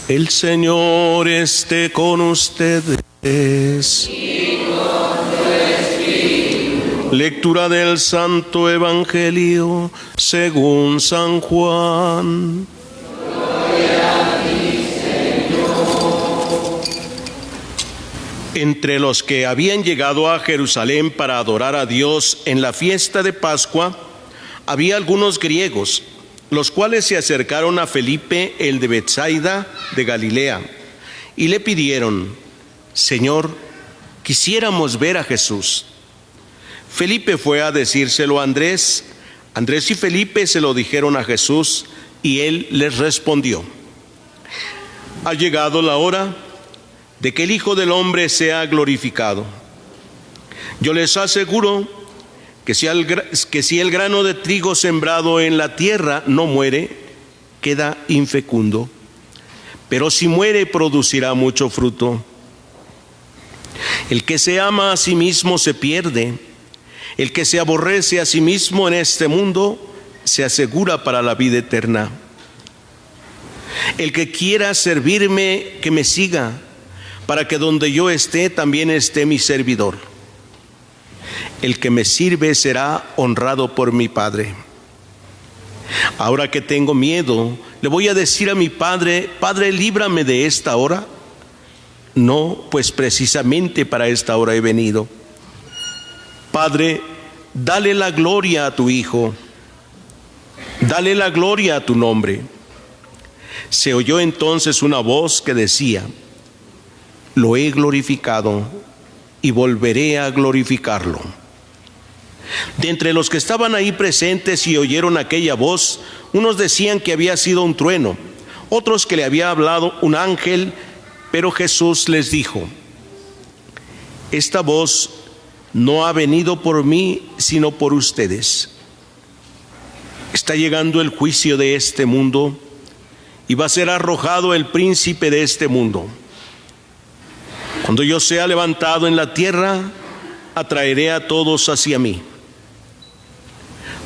El Señor esté con ustedes. Y con tu espíritu. Lectura del Santo Evangelio según San Juan. Gloria a ti, Señor. Entre los que habían llegado a Jerusalén para adorar a Dios en la fiesta de Pascua, había algunos griegos, los cuales se acercaron a Felipe, el de Betsaida de Galilea, y le pidieron: Señor, quisiéramos ver a Jesús. Felipe fue a decírselo a Andrés. Andrés y Felipe se lo dijeron a Jesús, y él les respondió: ha llegado la hora de que el Hijo del Hombre sea glorificado. Yo les aseguro que si el grano de trigo sembrado en la tierra no muere, queda infecundo, pero si muere, producirá mucho fruto. El que se ama a sí mismo se pierde. El que se aborrece a sí mismo en este mundo se asegura para la vida eterna. El que quiera servirme, que me siga, para que donde yo esté, también esté mi servidor. El que me sirve será honrado por mi Padre. Ahora que tengo miedo, le voy a decir a mi Padre: Padre, líbrame de esta hora. No, pues precisamente para esta hora he venido. Padre, dale la gloria a tu Hijo. Dale la gloria a tu nombre. Se oyó entonces una voz que decía: lo he glorificado y volveré a glorificarlo. De entre los que estaban ahí presentes y oyeron aquella voz, unos decían que había sido un trueno, otros que le había hablado un ángel, pero Jesús les dijo: esta voz no ha venido por mí, sino por ustedes. Está llegando el juicio de este mundo y va a ser arrojado el príncipe de este mundo. Cuando yo sea levantado en la tierra, atraeré a todos hacia mí.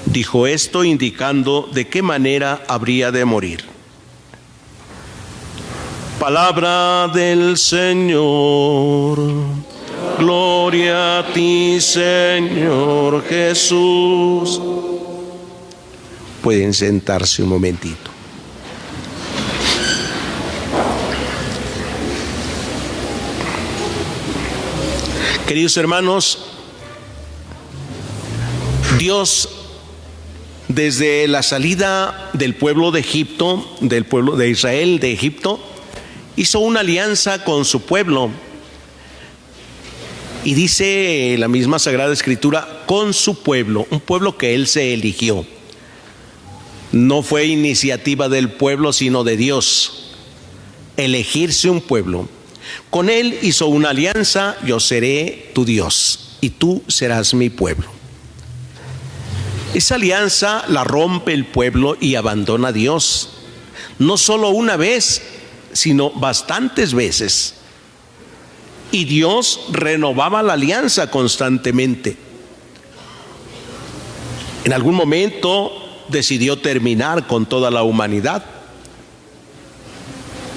Dijo esto indicando de qué manera habría de morir. Palabra del Señor. Gloria a ti, Señor Jesús. Pueden sentarse un momentito. Queridos hermanos, Dios, desde la salida del pueblo de Egipto, del pueblo de Israel de Egipto, hizo una alianza con su pueblo. Y dice la misma Sagrada Escritura: con su pueblo, un pueblo que Él se eligió. No fue iniciativa del pueblo, sino de Dios, elegirse un pueblo. Con Él hizo una alianza: yo seré tu Dios y tú serás mi pueblo. Esa alianza la rompe el pueblo y abandona a Dios, no solo una vez, sino bastantes veces. Y Dios renovaba la alianza constantemente. En algún momento decidió terminar con toda la humanidad.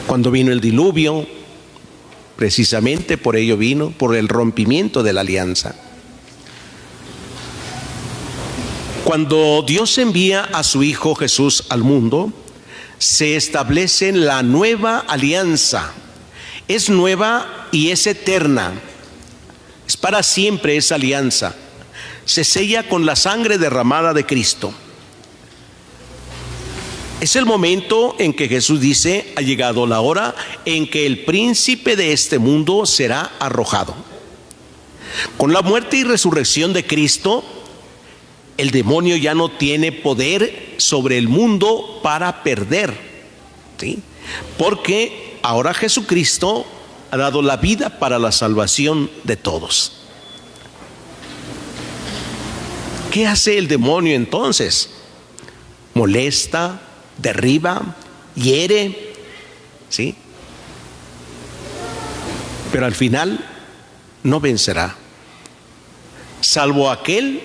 Cuando vino el diluvio, precisamente por ello vino, por el rompimiento de la alianza. Cuando Dios envía a su Hijo Jesús al mundo, se establece la nueva alianza. Es nueva y es eterna. Es para siempre esa alianza. Se sella con la sangre derramada de Cristo. Es el momento en que Jesús dice: ha llegado la hora en que el príncipe de este mundo será arrojado. Con la muerte y resurrección de Cristo, el demonio ya no tiene poder sobre el mundo para perder, ¿sí? Porque ahora Jesucristo ha dado la vida para la salvación de todos. ¿Qué hace el demonio entonces? Molesta, derriba, hiere, ¿sí? Pero al final no vencerá, salvo aquel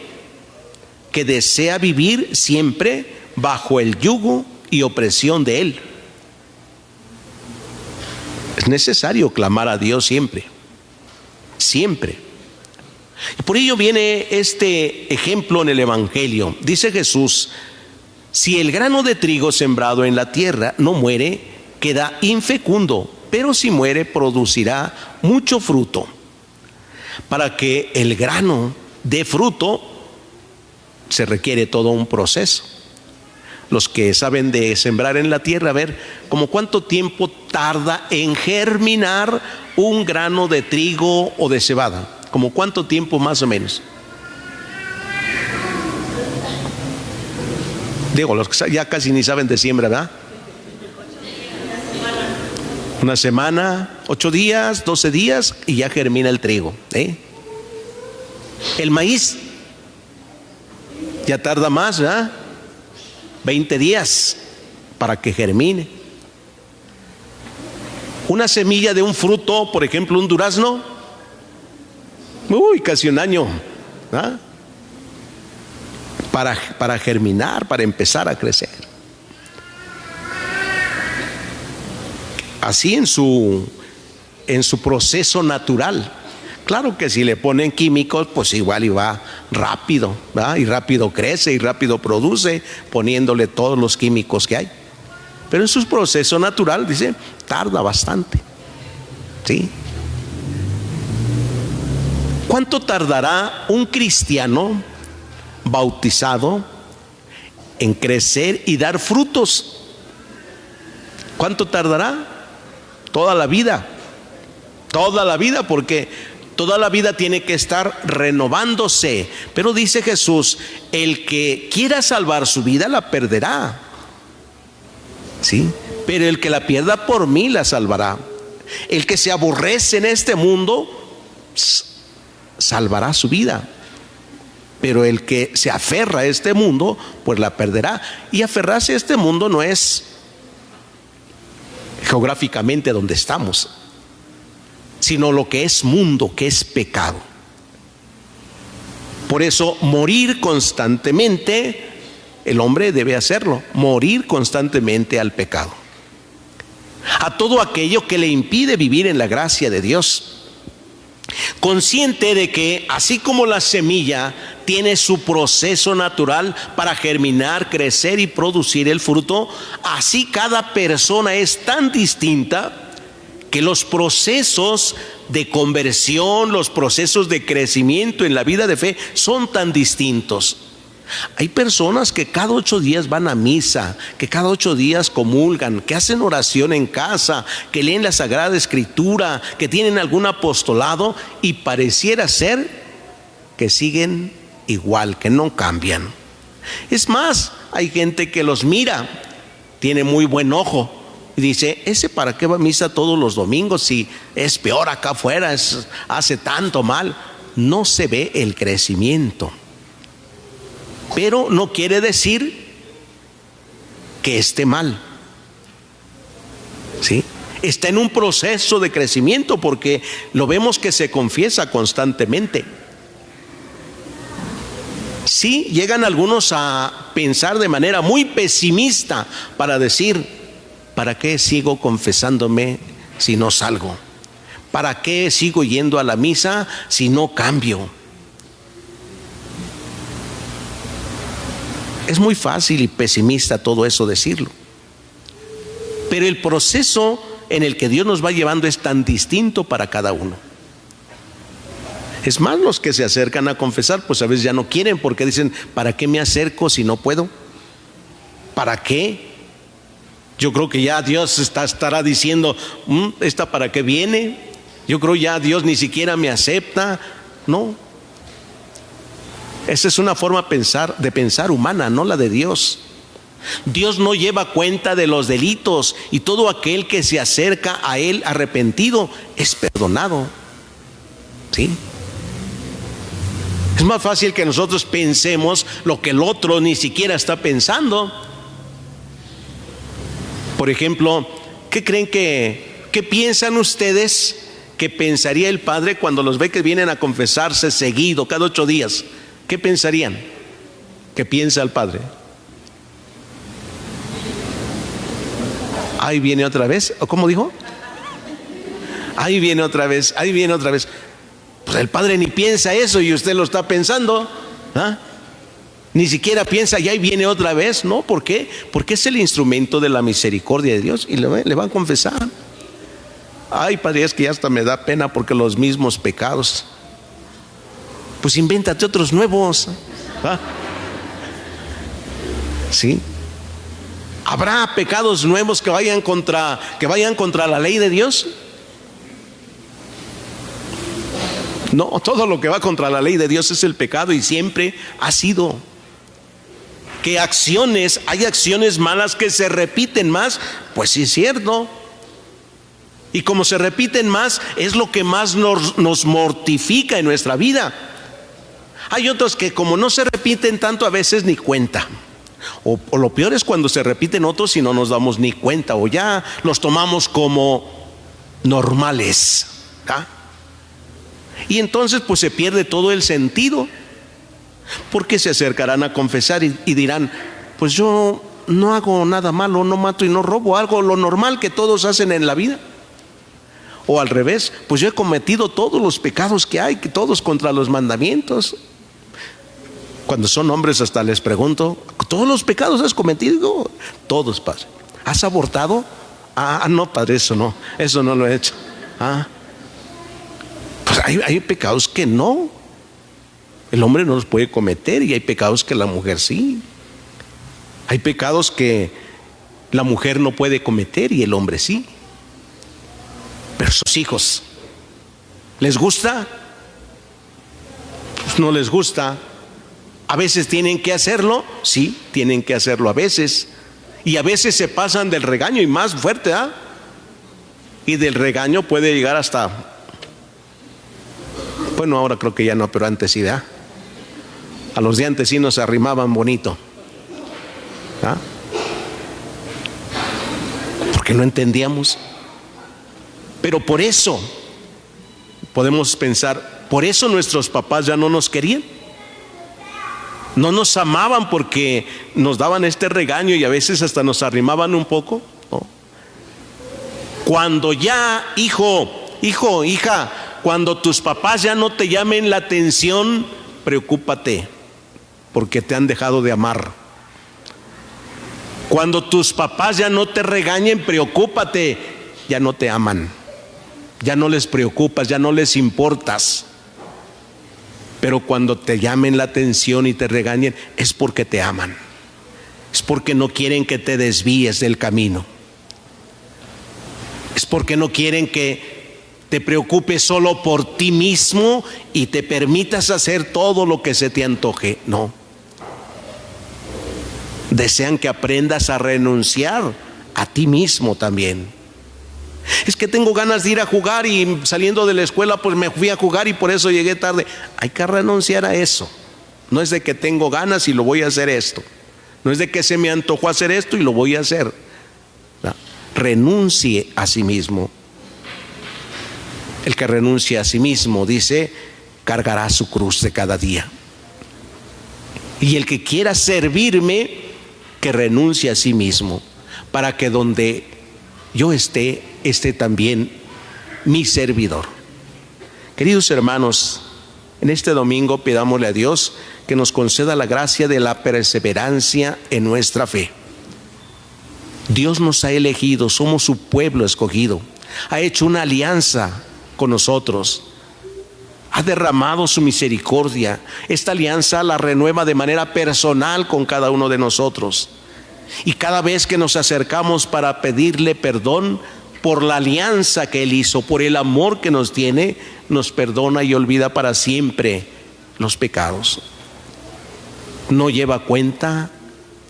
que desea vivir siempre bajo el yugo y opresión de él. Es necesario clamar a Dios siempre, siempre. Y por ello viene este ejemplo en el Evangelio. Dice Jesús: si el grano de trigo sembrado en la tierra no muere, queda infecundo, pero si muere, producirá mucho fruto. Para que el grano dé fruto, se requiere todo un proceso. Los que saben de sembrar en la tierra, a ver, ¿como cuánto tiempo tarda en germinar un grano de trigo o de cebada? ¿Como cuánto tiempo más o menos? Digo, los que ya casi ni saben de siembra, ¿verdad? Una semana, 8 días, 12 días y ya germina el trigo, ¿eh? El maíz ya tarda más, ¿verdad? 20 días para que germine. Una semilla de un fruto, por ejemplo un durazno, casi un año, ¿verdad? Para germinar, para empezar a crecer. Así en su proceso natural. Claro que si le ponen químicos, pues igual y va rápido, ¿verdad? Y rápido crece y rápido produce, poniéndole todos los químicos que hay. Pero en su proceso natural, dice, tarda bastante, ¿sí? ¿Cuánto tardará un cristiano bautizado en crecer y dar frutos? ¿Cuánto tardará? Toda la vida, porque toda la vida tiene que estar renovándose. Pero dice Jesús: el que quiera salvar su vida la perderá, ¿sí? Pero el que la pierda por mí la salvará. El que se aborrece en este mundo salvará su vida, pero el que se aferra a este mundo pues la perderá. Y aferrarse a este mundo no es geográficamente donde estamos, sino lo que es mundo, que es pecado. Por eso morir constantemente, el hombre debe hacerlo, morir constantemente al pecado, a todo aquello que le impide vivir en la gracia de Dios. Consciente de que así como la semilla tiene su proceso natural para germinar, crecer y producir el fruto, así cada persona es tan distinta que los procesos de conversión, los procesos de crecimiento en la vida de fe son tan distintos. Hay personas que cada 8 días van a misa, que cada 8 días comulgan, que hacen oración en casa, que leen la Sagrada Escritura, que tienen algún apostolado, y pareciera ser que siguen igual, que no cambian. Es más, hay gente que los mira, tiene muy buen ojo y dice: ¿ese para qué va a misa todos los domingos si es peor acá afuera, hace tanto mal? No se ve el crecimiento. Pero no quiere decir que esté mal, ¿sí? Está en un proceso de crecimiento porque lo vemos que se confiesa constantemente. Sí, llegan algunos a pensar de manera muy pesimista para decir: ¿para qué sigo confesándome si no salgo? ¿Para qué sigo yendo a la misa si no cambio? Es muy fácil y pesimista todo eso decirlo, pero el proceso en el que Dios nos va llevando es tan distinto para cada uno. Es más, los que se acercan a confesar pues a veces ya no quieren, porque dicen: ¿para qué me acerco si no puedo? ¿Para qué? Yo creo que ya Dios estará diciendo: ¿esta para qué viene? Yo creo ya Dios ni siquiera me acepta. No. Esa es una forma de pensar humana, no la de Dios. Dios no lleva cuenta de los delitos, y todo aquel que se acerca a Él arrepentido es perdonado, ¿sí? Es más fácil que nosotros pensemos lo que el otro ni siquiera está pensando. Por ejemplo, ¿qué piensan ustedes que pensaría el Padre cuando los ve que vienen a confesarse seguido, cada 8 días? ¿Qué pensarían? ¿Qué piensa el Padre? Ahí viene otra vez. ¿O cómo dijo? Ahí viene otra vez, ahí viene otra vez. Pues el Padre ni piensa eso y usted lo está pensando, ¿ah? Ni siquiera piensa y ahí viene otra vez. No, ¿por qué? Porque es el instrumento de la misericordia de Dios y le va a confesar. Ay, Padre, es que ya hasta me da pena porque los mismos pecados. Pues invéntate otros nuevos, ¿ah? ¿Sí? ¿Habrá pecados nuevos que vayan contra la ley de Dios? No, todo lo que va contra la ley de Dios es el pecado y siempre ha sido. Que hay acciones malas que se repiten más, pues sí es cierto. Y como se repiten más, es lo que más nos mortifica en nuestra vida. Hay otros que como no se repiten tanto, a veces ni cuenta. O lo peor es cuando se repiten otros y no nos damos ni cuenta, o ya los tomamos como normales, ¿ah? Y entonces pues se pierde todo el sentido, porque se acercarán a confesar y dirán: pues yo no hago nada malo, no mato y no robo, hago lo normal que todos hacen en la vida. O al revés, pues yo he cometido todos los pecados que hay, que todos contra los mandamientos. Cuando son hombres hasta les pregunto: ¿todos los pecados has cometido? Todos, Padre. ¿Has abortado? No, Padre, eso no lo he hecho. Pues hay pecados que no, el hombre no los puede cometer, y hay pecados que la mujer sí. Hay pecados que la mujer no puede cometer y el hombre sí. Pero sus hijos, ¿les gusta? Pues no les gusta. A veces tienen que hacerlo, sí, tienen que hacerlo a veces. Y a veces se pasan del regaño, y más fuerte, ¿ah? Y del regaño puede llegar hasta, bueno, ahora creo que ya no, pero antes sí, ¿verdad? A los de antes sí nos arrimaban bonito, ¿ah? Porque no entendíamos. Pero por eso podemos pensar, por eso nuestros papás ya no nos querían. No nos amaban porque nos daban este regaño y a veces hasta nos arrimaban un poco, ¿no? Cuando ya, hijo, hija, cuando tus papás ya no te llamen la atención, preocúpate, porque te han dejado de amar. Cuando tus papás ya no te regañen, preocúpate, ya no te aman, ya no les preocupas, ya no les importas. Pero cuando te llamen la atención y te regañen, es porque te aman, es porque no quieren que te desvíes del camino, es porque no quieren que te preocupes solo por ti mismo y te permitas hacer todo lo que se te antoje. No, desean que aprendas a renunciar a ti mismo también. Es que tengo ganas de ir a jugar y saliendo de la escuela pues me fui a jugar y por eso llegué tarde. Hay que renunciar a eso. No es de que tengo ganas y lo voy a hacer esto. No es de que se me antojó hacer esto y lo voy a hacer. No. Renuncie a sí mismo. El que renuncia a sí mismo, dice, cargará su cruz de cada día. Y el que quiera servirme, que renuncie a sí mismo, para que donde yo esté también mi servidor. Queridos hermanos, en este domingo pidámosle a Dios que nos conceda la gracia de la perseverancia en nuestra fe. Dios nos ha elegido, somos su pueblo escogido, ha hecho una alianza con nosotros, ha derramado su misericordia. Esta alianza la renueva de manera personal con cada uno de nosotros. Y cada vez que nos acercamos para pedirle perdón por la alianza que Él hizo, por el amor que nos tiene, nos perdona y olvida para siempre los pecados. No lleva cuenta,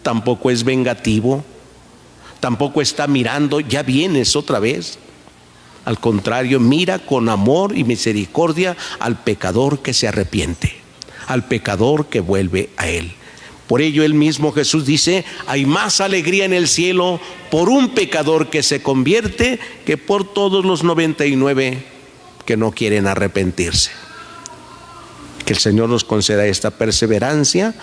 tampoco es vengativo, tampoco está mirando, ya vienes otra vez. Al contrario, mira con amor y misericordia al pecador que se arrepiente, al pecador que vuelve a Él. Por ello el mismo Jesús dice: hay más alegría en el cielo por un pecador que se convierte que por todos los 99 que no quieren arrepentirse. Que el Señor nos conceda esta perseverancia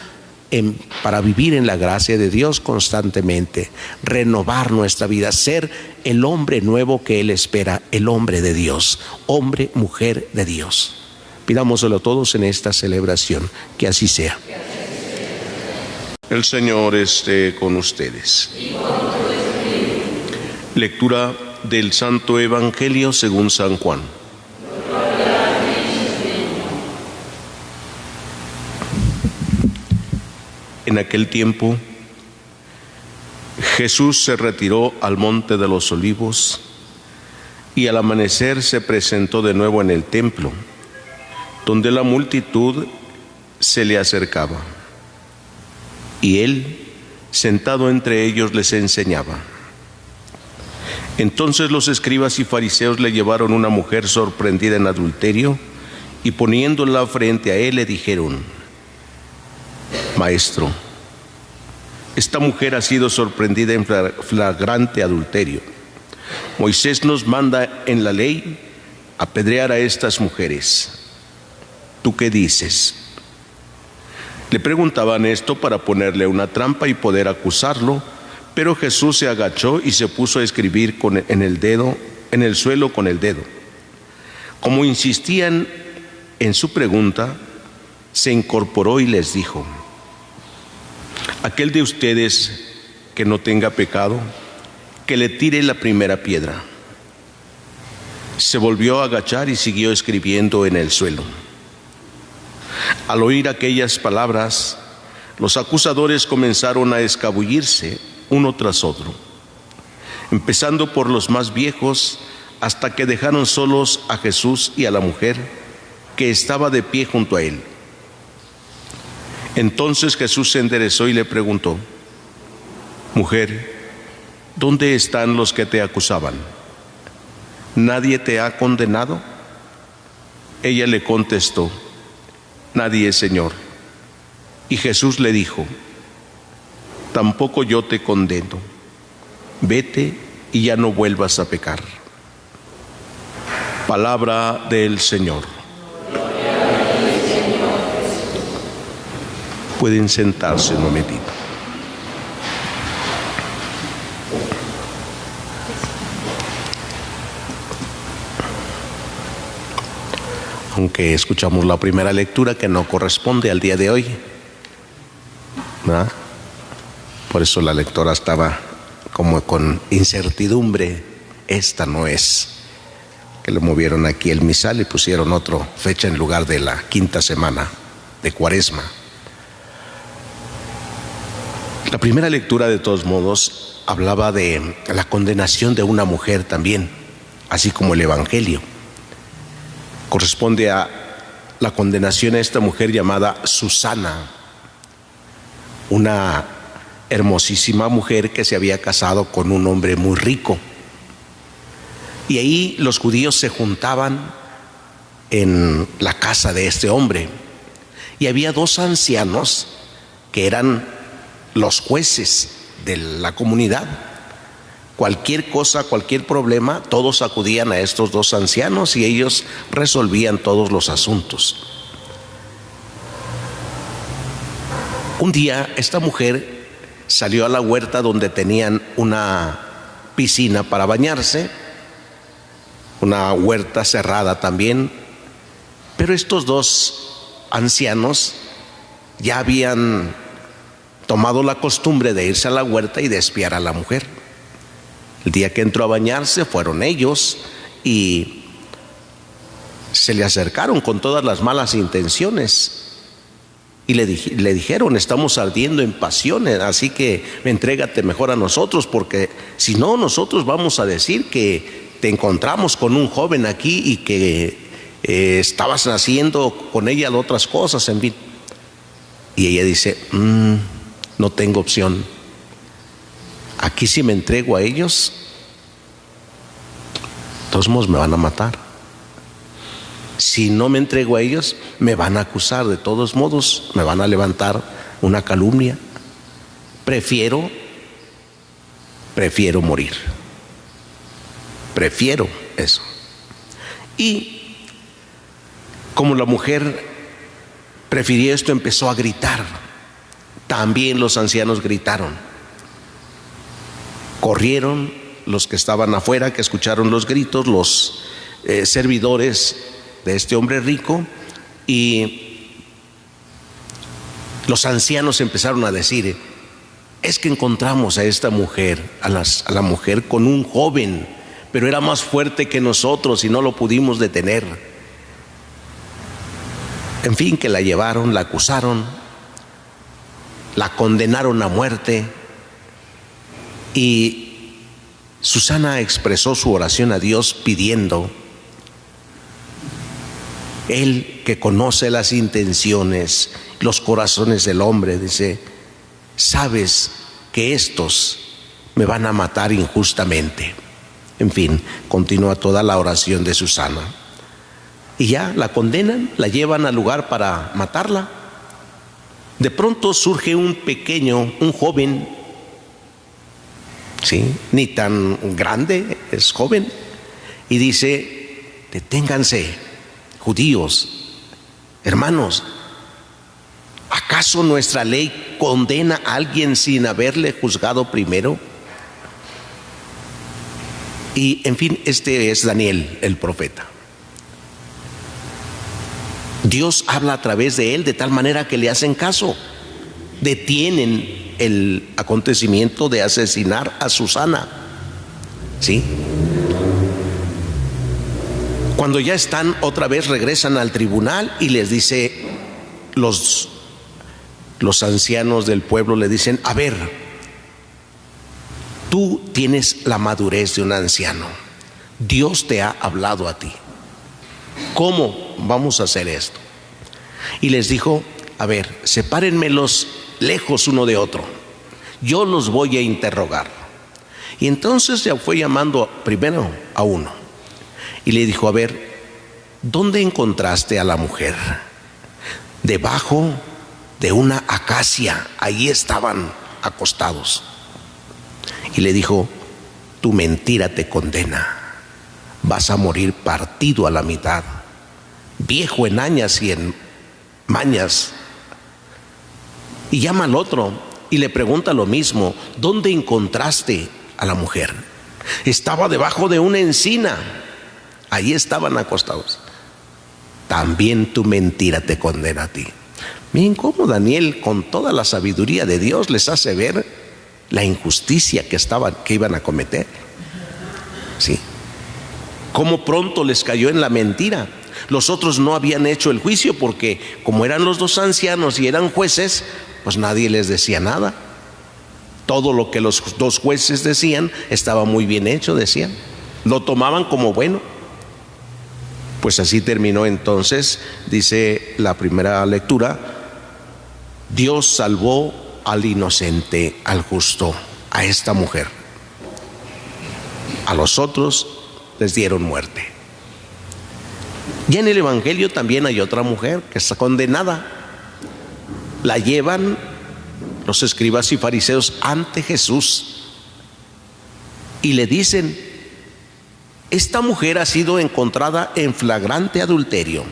para vivir en la gracia de Dios constantemente, renovar nuestra vida, ser el hombre nuevo que Él espera, el hombre de Dios, hombre, mujer de Dios. Pidámoslo todos en esta celebración, que así sea. El Señor esté con ustedes. Lectura del Santo Evangelio según San Juan. En aquel tiempo, Jesús se retiró al monte de los Olivos y al amanecer se presentó de nuevo en el templo, donde la multitud se le acercaba. Y él, sentado entre ellos, les enseñaba. Entonces los escribas y fariseos le llevaron una mujer sorprendida en adulterio y poniéndola frente a él le dijeron: Maestro, esta mujer ha sido sorprendida en flagrante adulterio. Moisés nos manda en la ley apedrear a estas mujeres. ¿Tú qué dices? Le preguntaban esto para ponerle una trampa y poder acusarlo, pero Jesús se agachó y se puso a escribir en el suelo con el dedo. Como insistían en su pregunta, se incorporó y les dijo: Aquel de ustedes que no tenga pecado, que le tire la primera piedra. Se volvió a agachar y siguió escribiendo en el suelo. Al oír aquellas palabras, los acusadores comenzaron a escabullirse uno tras otro, empezando por los más viejos, hasta que dejaron solos a Jesús y a la mujer que estaba de pie junto a él. Entonces Jesús se enderezó y le preguntó: Mujer, ¿dónde están los que te acusaban? ¿Nadie te ha condenado? Ella le contestó: Nadie, Señor. Y Jesús le dijo: Tampoco yo te condeno. Vete y ya no vuelvas a pecar. Palabra del Señor. Pueden sentarse un momentito. Aunque escuchamos la primera lectura que no corresponde al día de hoy, ¿verdad? Por eso la lectora estaba como con incertidumbre. Esta no es, que le movieron aquí el misal y pusieron otra fecha en lugar de la quinta semana de Cuaresma. La primera lectura, de todos modos, hablaba de la condenación de una mujer también, así como el Evangelio. Corresponde a la condenación a esta mujer llamada Susana, una hermosísima mujer que se había casado con un hombre muy rico. Y ahí los judíos se juntaban en la casa de este hombre. Y había dos ancianos que eran los jueces de la comunidad. Cualquier cosa, cualquier problema, todos acudían a estos dos ancianos y ellos resolvían todos los asuntos. Un día esta mujer salió a la huerta donde tenían una piscina para bañarse, una huerta cerrada también, pero estos dos ancianos ya habían tomado la costumbre de irse a la huerta y de espiar a la mujer. El día que entró a bañarse fueron ellos y se le acercaron con todas las malas intenciones y le dijeron: estamos ardiendo en pasiones, así que entrégate mejor a nosotros, porque si no, nosotros vamos a decir que te encontramos con un joven aquí y que estabas haciendo con ella otras cosas, en fin. Y ella dice: no tengo opción. Aquí si me entrego a ellos, de todos modos me van a matar. Si no me entrego a ellos, me van a acusar, de todos modos me van a levantar una calumnia. Prefiero morir. Prefiero eso. Y como la mujer prefirió esto, empezó a gritar También los ancianos gritaron. Corrieron los que estaban afuera, que escucharon los gritos, los servidores de este hombre rico, y los ancianos empezaron a decir: es que encontramos a esta mujer, a la mujer con un joven, pero era más fuerte que nosotros y no lo pudimos detener. En fin, que la llevaron, la acusaron, la condenaron a muerte, y Susana expresó su oración a Dios pidiendo: Él que conoce las intenciones, los corazones del hombre, dice, sabes que estos me van a matar injustamente. En fin, continúa toda la oración de Susana. Y ya la condenan, la llevan al lugar para matarla. De pronto surge un joven, ¿sí? Ni tan grande, es joven, y dice: deténganse, judíos, hermanos, ¿acaso nuestra ley condena a alguien sin haberle juzgado primero? Y en fin, este es Daniel, el profeta. Dios habla a través de él de tal manera que le hacen caso. Detienen el acontecimiento de asesinar a Susana, ¿sí? Cuando ya están, otra vez regresan al tribunal y les dice, los ancianos del pueblo le dicen: a ver, tú tienes la madurez de un anciano, Dios te ha hablado a ti, ¿cómo vamos a hacer esto? Y les dijo: a ver, sepárenmelos lejos uno de otro, yo los voy a interrogar. Y entonces ya fue llamando primero a uno y le dijo: a ver, ¿dónde encontraste a la mujer? Debajo de una acacia, ahí estaban acostados. Y le dijo: tu mentira te condena, vas a morir partido a la mitad, viejo en añas y en mañas. Y llama al otro y le pregunta lo mismo: ¿dónde encontraste a la mujer? Estaba debajo de una encina, ahí estaban acostados. También tu mentira te condena a ti. Miren cómo Daniel, con toda la sabiduría de Dios, les hace ver la injusticia que iban a cometer. Sí. Cómo pronto les cayó en la mentira. Los otros no habían hecho el juicio porque, como eran los dos ancianos y eran jueces, pues nadie les decía nada. Todo lo que los dos jueces decían estaba muy bien hecho, decían. Lo tomaban como bueno. Pues así terminó entonces, dice la primera lectura: Dios salvó al inocente, al justo, a esta mujer. A los otros les dieron muerte. Ya en el Evangelio también hay otra mujer que está condenada. La llevan los escribas y fariseos ante Jesús y le dicen: esta mujer ha sido encontrada en flagrante adulterio.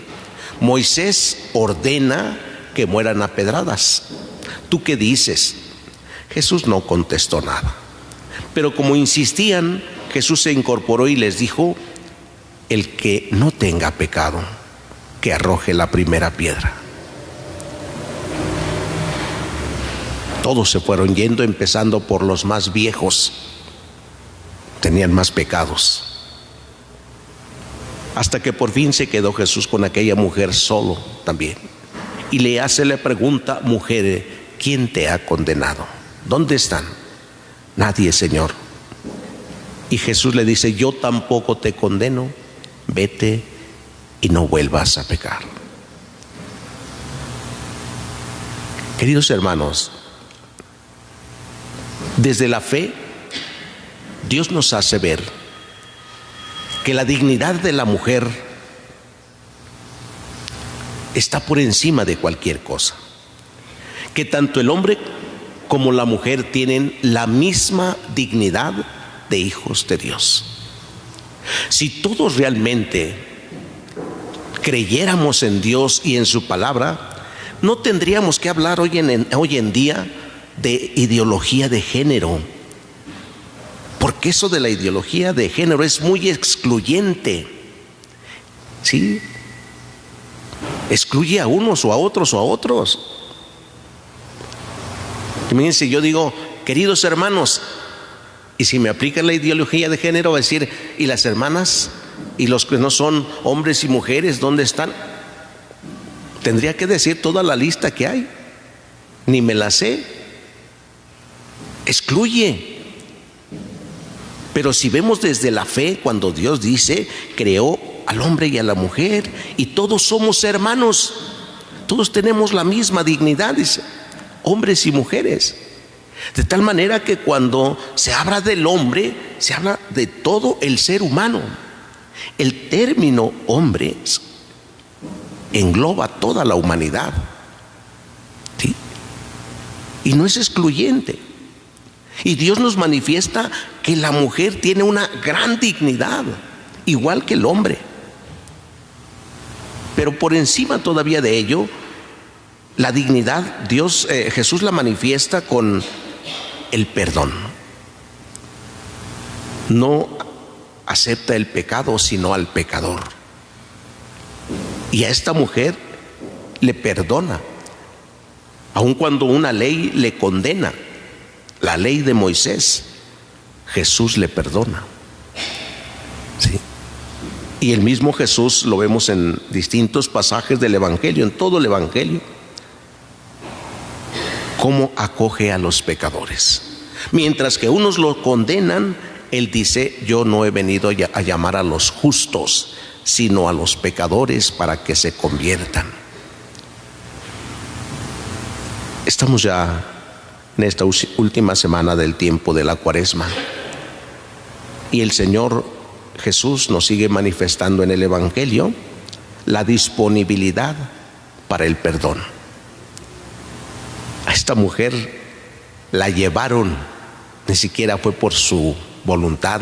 Moisés ordena que mueran a pedradas. ¿Tú qué dices? Jesús no contestó nada. Pero como insistían, Jesús se incorporó y les dijo: el que no tenga pecado, que arroje la primera piedra. Todos se fueron yendo, empezando por los más viejos. Tenían más pecados. Hasta que por fin se quedó Jesús con aquella mujer solo también. Y le hace la pregunta: mujer, ¿quién te ha condenado? ¿Dónde están? Nadie, Señor. Y Jesús le dice: yo tampoco te condeno, vete y no vuelvas a pecar. Queridos hermanos, desde la fe, Dios nos hace ver que la dignidad de la mujer está por encima de cualquier cosa, que tanto el hombre como la mujer tienen la misma dignidad de hijos de Dios. Si todos realmente creyéramos en Dios y en su palabra, no tendríamos que hablar hoy en día de ideología de género, porque eso de la ideología de género es muy excluyente, ¿sí? Excluye a unos o a otros o a otros. Imagínense, yo digo, queridos hermanos, y si me aplican la ideología de género, va a decir, ¿y las hermanas? ¿Y los que no son hombres y mujeres, dónde están? Tendría que decir toda la lista que hay. Ni me la sé. Excluye. Pero si vemos desde la fe, cuando Dios dice, creó al hombre y a la mujer, y todos somos hermanos, todos tenemos la misma dignidad, dice, hombres y mujeres. De tal manera que cuando se habla del hombre, se habla de todo el ser humano. El término hombre engloba toda la humanidad, ¿sí? Y no es excluyente. Y Dios nos manifiesta que la mujer tiene una gran dignidad, igual que el hombre. Pero por encima todavía de ello, la dignidad, Jesús la manifiesta con el perdón. No acepta el pecado, sino al pecador. Y a esta mujer le perdona, aun cuando una ley le condena, la ley de Moisés, Jesús le perdona, ¿sí? Y el mismo Jesús lo vemos en distintos pasajes del Evangelio, en todo el Evangelio, cómo acoge a los pecadores. Mientras que unos lo condenan, Él dice, yo no he venido a llamar a los justos, sino a los pecadores para que se conviertan. Estamos ya en esta última semana del tiempo de la Cuaresma, y el Señor Jesús nos sigue manifestando en el Evangelio la disponibilidad para el perdón. A esta mujer la llevaron, ni siquiera fue por su voluntad,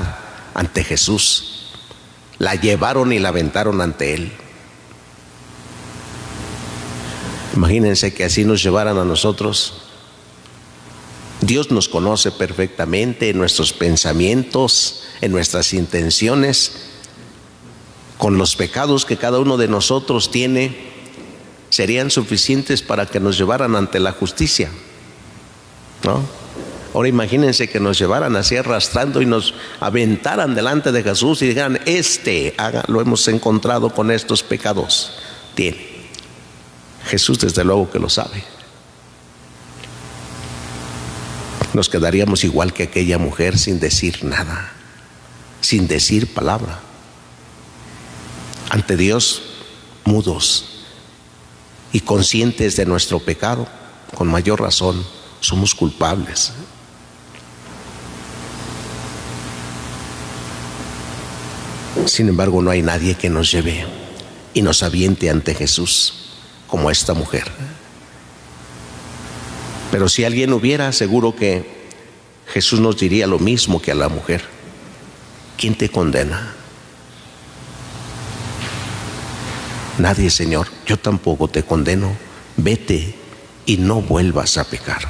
ante Jesús. La llevaron y la aventaron ante Él. Imagínense que así nos llevaran a nosotros. Dios nos conoce perfectamente en nuestros pensamientos, en nuestras intenciones. Con los pecados que cada uno de nosotros tiene, serían suficientes para que nos llevaran ante la justicia, ¿no? Ahora imagínense que nos llevaran así arrastrando y nos aventaran delante de Jesús y dijeran, lo hemos encontrado con estos pecados. Tiene. Jesús desde luego que lo sabe. Nos quedaríamos igual que aquella mujer, sin decir nada, sin decir palabra. Ante Dios, mudos y conscientes de nuestro pecado. Con mayor razón somos culpables. Sin embargo, no hay nadie que nos lleve y nos aviente ante Jesús como esta mujer. Pero si alguien hubiera, seguro que Jesús nos diría lo mismo que a la mujer. ¿Quién te condena? Nadie, Señor. Yo tampoco te condeno. Vete y no vuelvas a pecar.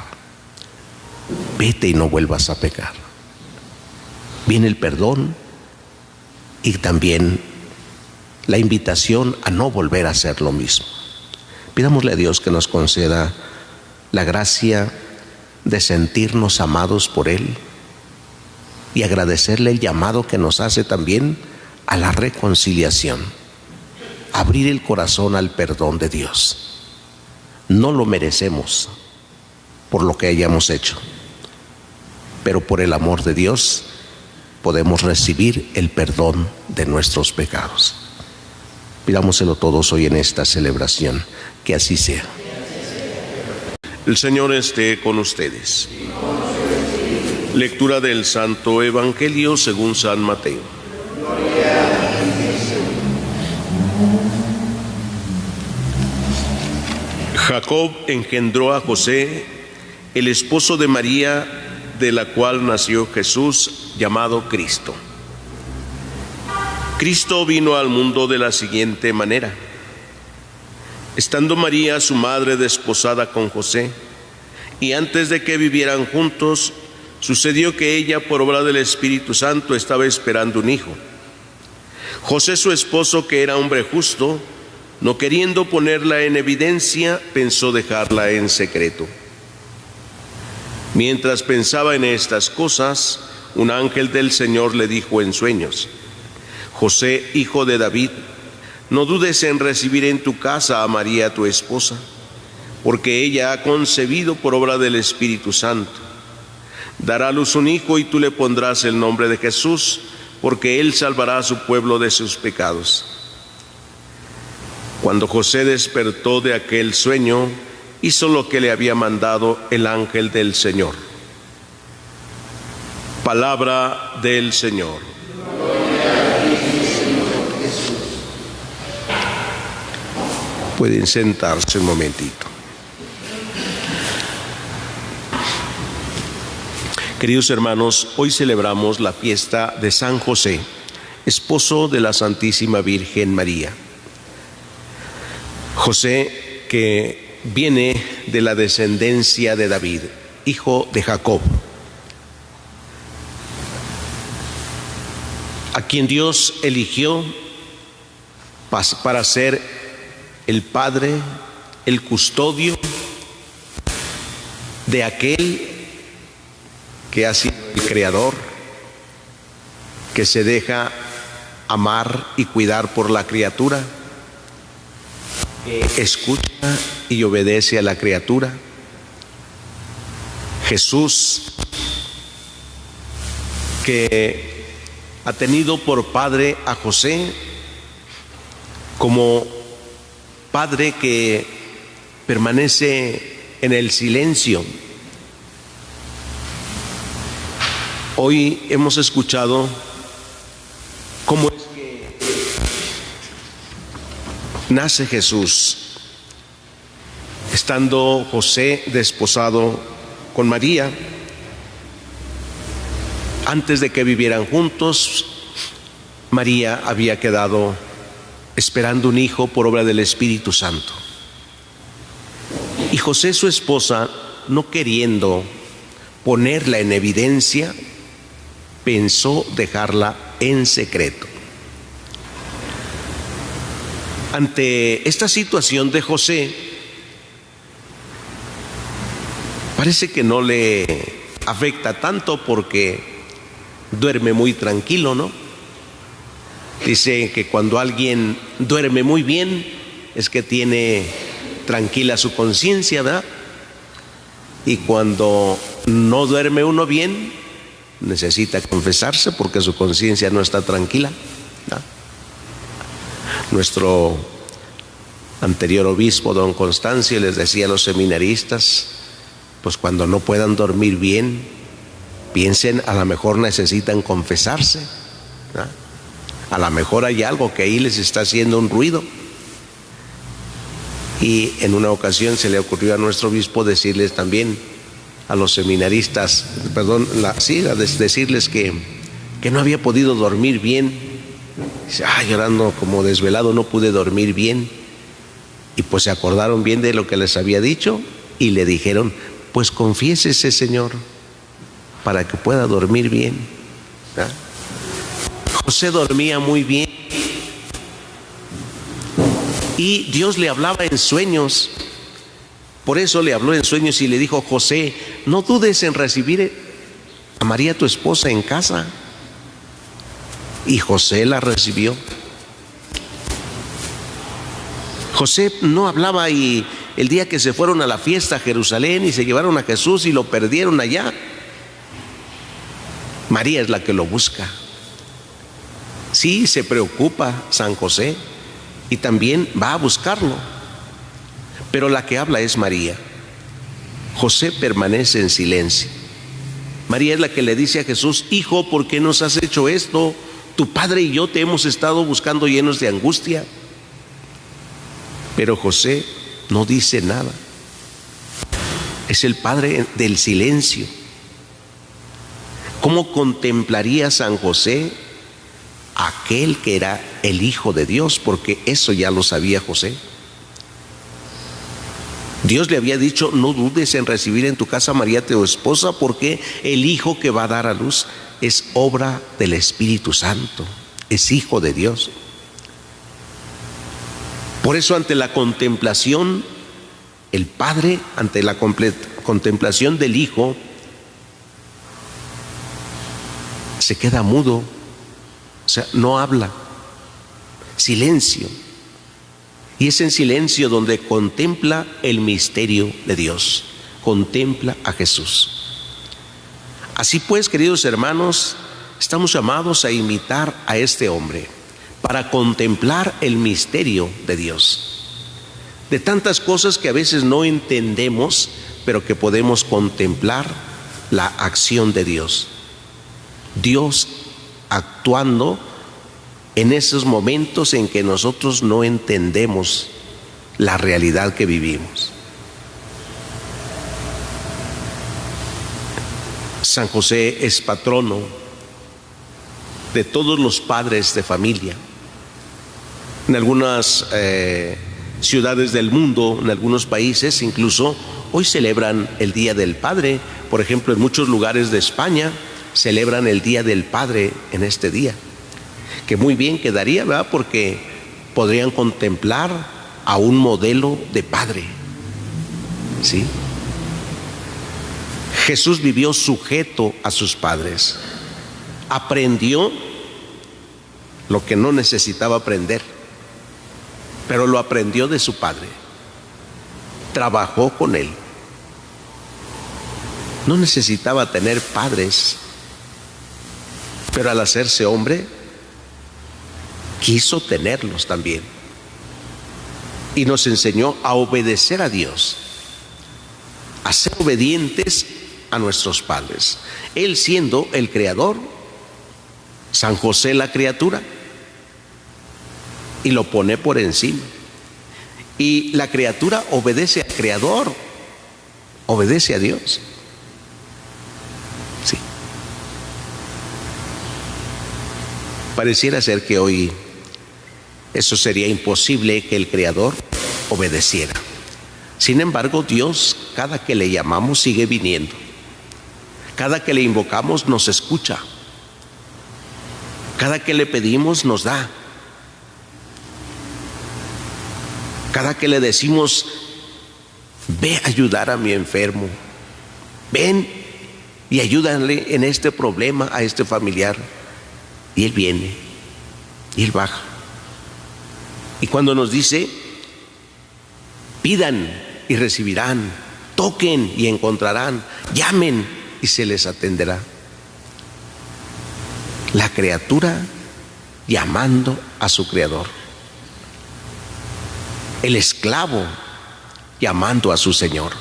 Vete y no vuelvas a pecar. Viene el perdón y también la invitación a no volver a hacer lo mismo. Pidámosle a Dios que nos conceda la gracia de sentirnos amados por Él y agradecerle el llamado que nos hace también a la reconciliación, abrir el corazón al perdón de Dios. No lo merecemos por lo que hayamos hecho, pero por el amor de Dios podemos recibir el perdón de nuestros pecados. Pidámoselo todos hoy en esta celebración, que así sea. El Señor esté con ustedes. Lectura del Santo Evangelio según San Mateo. Jacob engendró a José, el esposo de María, de la cual nació Jesús, llamado Cristo. Cristo vino al mundo de la siguiente manera. Estando María, su madre, desposada con José, y antes de que vivieran juntos, sucedió que ella, por obra del Espíritu Santo, estaba esperando un hijo. José, su esposo, que era hombre justo, no queriendo ponerla en evidencia, pensó dejarla en secreto. Mientras pensaba en estas cosas, un ángel del Señor le dijo en sueños: José, hijo de David, no dudes en recibir en tu casa a María, tu esposa, porque ella ha concebido por obra del Espíritu Santo. Dará a luz un hijo y tú le pondrás el nombre de Jesús, porque él salvará a su pueblo de sus pecados. Cuando José despertó de aquel sueño, hizo lo que le había mandado el ángel del Señor. Palabra del Señor. Pueden sentarse un momentito. Queridos hermanos, hoy celebramos la fiesta de San José, esposo de la Santísima Virgen María. José, que viene de la descendencia de David, hijo de Jacob, a quien Dios eligió para ser el padre, el custodio de aquel que ha sido el creador, que se deja amar y cuidar por la criatura, que escucha y obedece a la criatura. Jesús, que ha tenido por padre a José, como padre que permanece en el silencio. Hoy hemos escuchado cómo es que nace Jesús, estando José desposado con María. Antes de que vivieran juntos, María había quedado esperando un hijo por obra del Espíritu Santo. Y José, su esposa, no queriendo ponerla en evidencia, pensó dejarla en secreto. Ante esta situación de José, parece que no le afecta tanto porque duerme muy tranquilo, ¿no? Dice que cuando alguien duerme muy bien es que tiene tranquila su conciencia, ¿verdad? Y cuando no duerme uno bien, necesita confesarse porque su conciencia no está tranquila, ¿verdad? Nuestro anterior obispo, don Constancio, les decía a los seminaristas, pues cuando no puedan dormir bien, piensen, a lo mejor necesitan confesarse, ¿verdad? A lo mejor hay algo que ahí les está haciendo un ruido. Y en una ocasión se le ocurrió a nuestro obispo decirles también a los seminaristas, decirles que no había podido dormir bien. Dice, llorando como desvelado, no pude dormir bien. Y pues se acordaron bien de lo que les había dicho y le dijeron, pues confiésese, señor, para que pueda dormir bien, ¿verdad? José dormía muy bien y Dios le hablaba en sueños. Por eso le habló en sueños y le dijo: José, no dudes en recibir a María tu esposa en casa. Y José la recibió. José no hablaba, y el día que se fueron a la fiesta a Jerusalén y se llevaron a Jesús y lo perdieron allá, María es la que lo busca. Sí, se preocupa San José y también va a buscarlo, pero la que habla es María. José permanece en silencio. María es la que le dice a Jesús: Hijo, ¿por qué nos has hecho esto? Tu padre y yo te hemos estado buscando llenos de angustia. Pero José no dice nada. Es el padre del silencio. ¿Cómo contemplaría San José aquel que era el Hijo de Dios? Porque eso ya lo sabía José. Dios le había dicho: no dudes en recibir en tu casa a María tu esposa, porque el hijo que va a dar a luz es obra del Espíritu Santo, es hijo de Dios. Por eso, ante la contemplación, el Padre, ante la contemplación del Hijo, se queda mudo, o sea, no habla, silencio. Y es en silencio donde contempla el misterio de Dios, contempla a Jesús. Así pues, queridos hermanos, estamos llamados a imitar a este hombre para contemplar el misterio de Dios. De tantas cosas que a veces no entendemos, pero que podemos contemplar la acción de Dios. Dios actuando en esos momentos en que nosotros no entendemos la realidad que vivimos. San José es patrono de todos los padres de familia. En algunas ciudades del mundo, en algunos países incluso, hoy celebran el Día del Padre. Por ejemplo, en muchos lugares de España celebran el Día del Padre en este día, que muy bien quedaría, ¿verdad? Porque podrían contemplar a un modelo de padre, ¿sí? Jesús vivió sujeto a sus padres, aprendió lo que no necesitaba aprender, pero lo aprendió de su padre, trabajó con él. No necesitaba tener padres, pero al hacerse hombre, quiso tenerlos también. Y nos enseñó a obedecer a Dios, a ser obedientes a nuestros padres. Él siendo el creador, San José la criatura, y lo pone por encima. Y la criatura obedece al creador, obedece a Dios. Sí. Pareciera ser que hoy eso sería imposible, que el creador obedeciera. Sin embargo, Dios, cada que le llamamos, sigue viniendo. Cada que le invocamos, nos escucha. Cada que le pedimos, nos da. Cada que le decimos: ve a ayudar a mi enfermo, ven y ayúdale en este problema a este familiar, y Él viene, y Él baja. Y cuando nos dice: pidan y recibirán, toquen y encontrarán, llamen y se les atenderá. La criatura llamando a su creador, el esclavo llamando a su señor,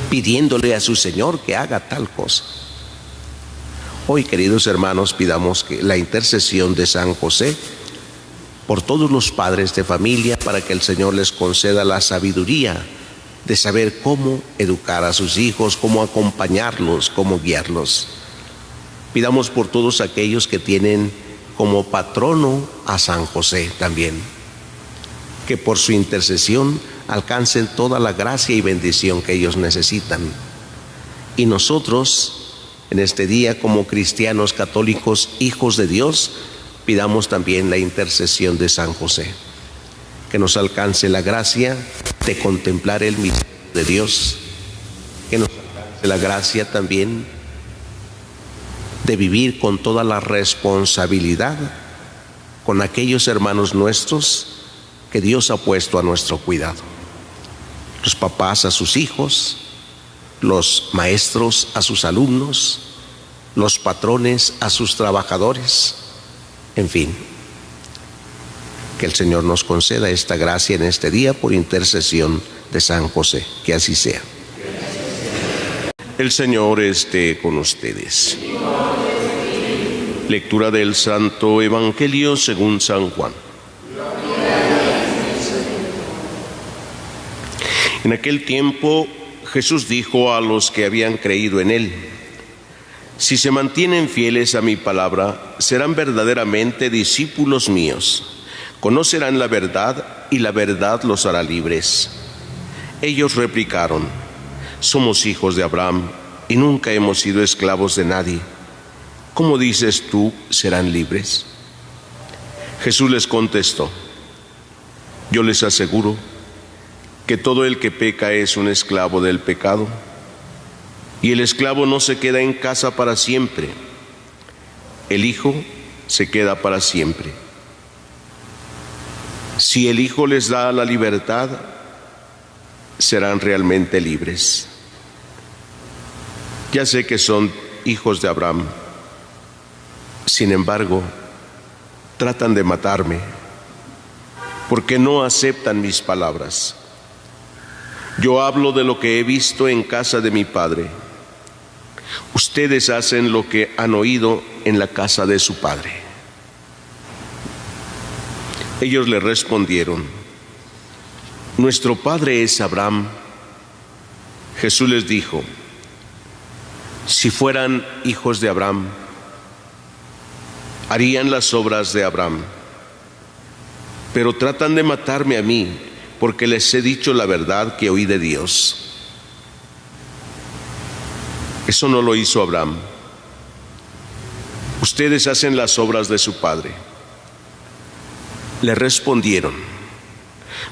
pidiéndole a su señor que haga tal cosa. Hoy, queridos hermanos, pidamos que la intercesión de San José por todos los padres de familia, para que el Señor les conceda la sabiduría de saber cómo educar a sus hijos, cómo acompañarlos, cómo guiarlos. Pidamos por todos aquellos que tienen como patrono a San José también, que por su intercesión alcancen toda la gracia y bendición que ellos necesitan. Y nosotros, en este día, como cristianos católicos, hijos de Dios, pidamos también la intercesión de San José, que nos alcance la gracia de contemplar el misterio de Dios, que nos alcance la gracia también de vivir con toda la responsabilidad con aquellos hermanos nuestros que Dios ha puesto a nuestro cuidado. Los papás a sus hijos, los maestros a sus alumnos, los patrones a sus trabajadores, en fin. Que el Señor nos conceda esta gracia en este día por intercesión de San José. Que así sea. El Señor esté con ustedes. Lectura del Santo Evangelio según San Juan. En aquel tiempo Jesús dijo a los que habían creído en Él: si se mantienen fieles a mi palabra, serán verdaderamente discípulos míos. Conocerán la verdad y la verdad los hará libres. Ellos replicaron: somos hijos de Abraham y nunca hemos sido esclavos de nadie. ¿Cómo dices tú, serán libres? Jesús les contestó: yo les aseguro que todo el que peca es un esclavo del pecado, y el esclavo no se queda en casa para siempre, el Hijo se queda para siempre. Si el Hijo les da la libertad, serán realmente libres. Ya sé que son hijos de Abraham, sin embargo, tratan de matarme porque no aceptan mis palabras. Yo hablo de lo que he visto en casa de mi Padre. Ustedes hacen lo que han oído en la casa de su padre. Ellos le respondieron: nuestro padre es Abraham. Jesús les dijo: si fueran hijos de Abraham, harían las obras de Abraham. Pero tratan de matarme a mí, porque les he dicho la verdad que oí de Dios. Eso no lo hizo Abraham. Ustedes hacen las obras de su padre. Le respondieron: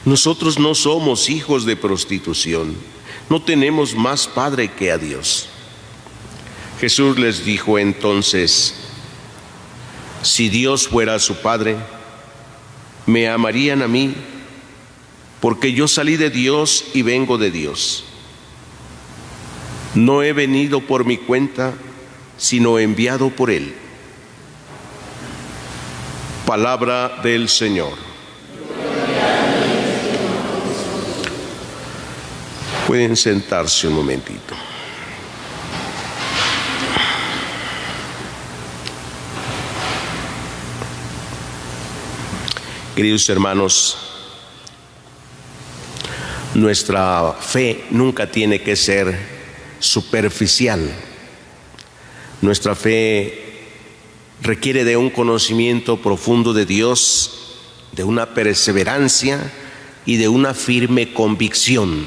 nosotros no somos hijos de prostitución, no tenemos más padre que a Dios. Jesús les dijo entonces: si Dios fuera su padre, me amarían a mí, porque yo salí de Dios y vengo de Dios. No he venido por mi cuenta, sino enviado por Él. Palabra del Señor. Pueden sentarse un momentito. Queridos hermanos, nuestra fe nunca tiene que ser superficial. Nuestra fe requiere de un conocimiento profundo de Dios, de una perseverancia y de una firme convicción.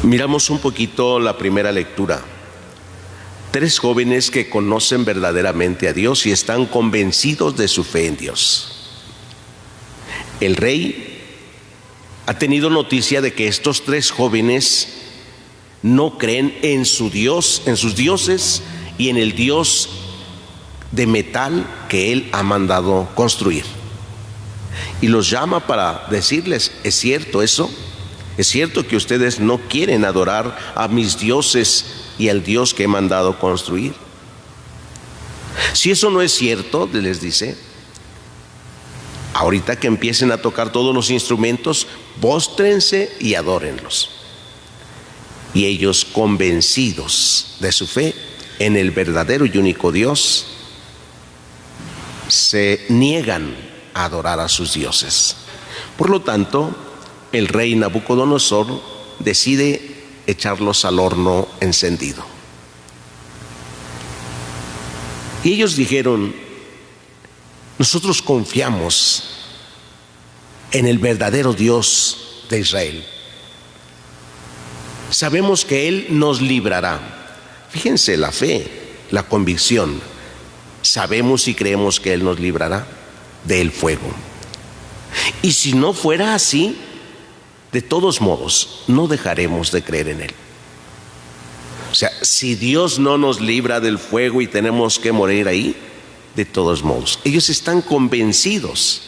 Miramos un poquito la primera lectura. 3 jóvenes que conocen verdaderamente a Dios y están convencidos de su fe en Dios. El rey ha tenido noticia de que estos 3 jóvenes no creen en su Dios, en sus dioses y en el Dios de metal que él ha mandado construir. Y los llama para decirles: ¿es cierto eso? ¿Es cierto que ustedes no quieren adorar a mis dioses y al Dios que he mandado construir? Si eso no es cierto, les dice, ahorita que empiecen a tocar todos los instrumentos, póstrense y adórenlos. Y ellos, convencidos de su fe en el verdadero y único Dios, se niegan a adorar a sus dioses. Por lo tanto, el rey Nabucodonosor decide echarlos al horno encendido. Y ellos dijeron: nosotros confiamos en el verdadero Dios de Israel. Sabemos que Él nos librará. Fíjense la fe, la convicción. Sabemos y creemos que Él nos librará del fuego. Y si no fuera así, de todos modos, no dejaremos de creer en Él. O sea, si Dios no nos libra del fuego y tenemos que morir ahí, de todos modos, ellos están convencidos,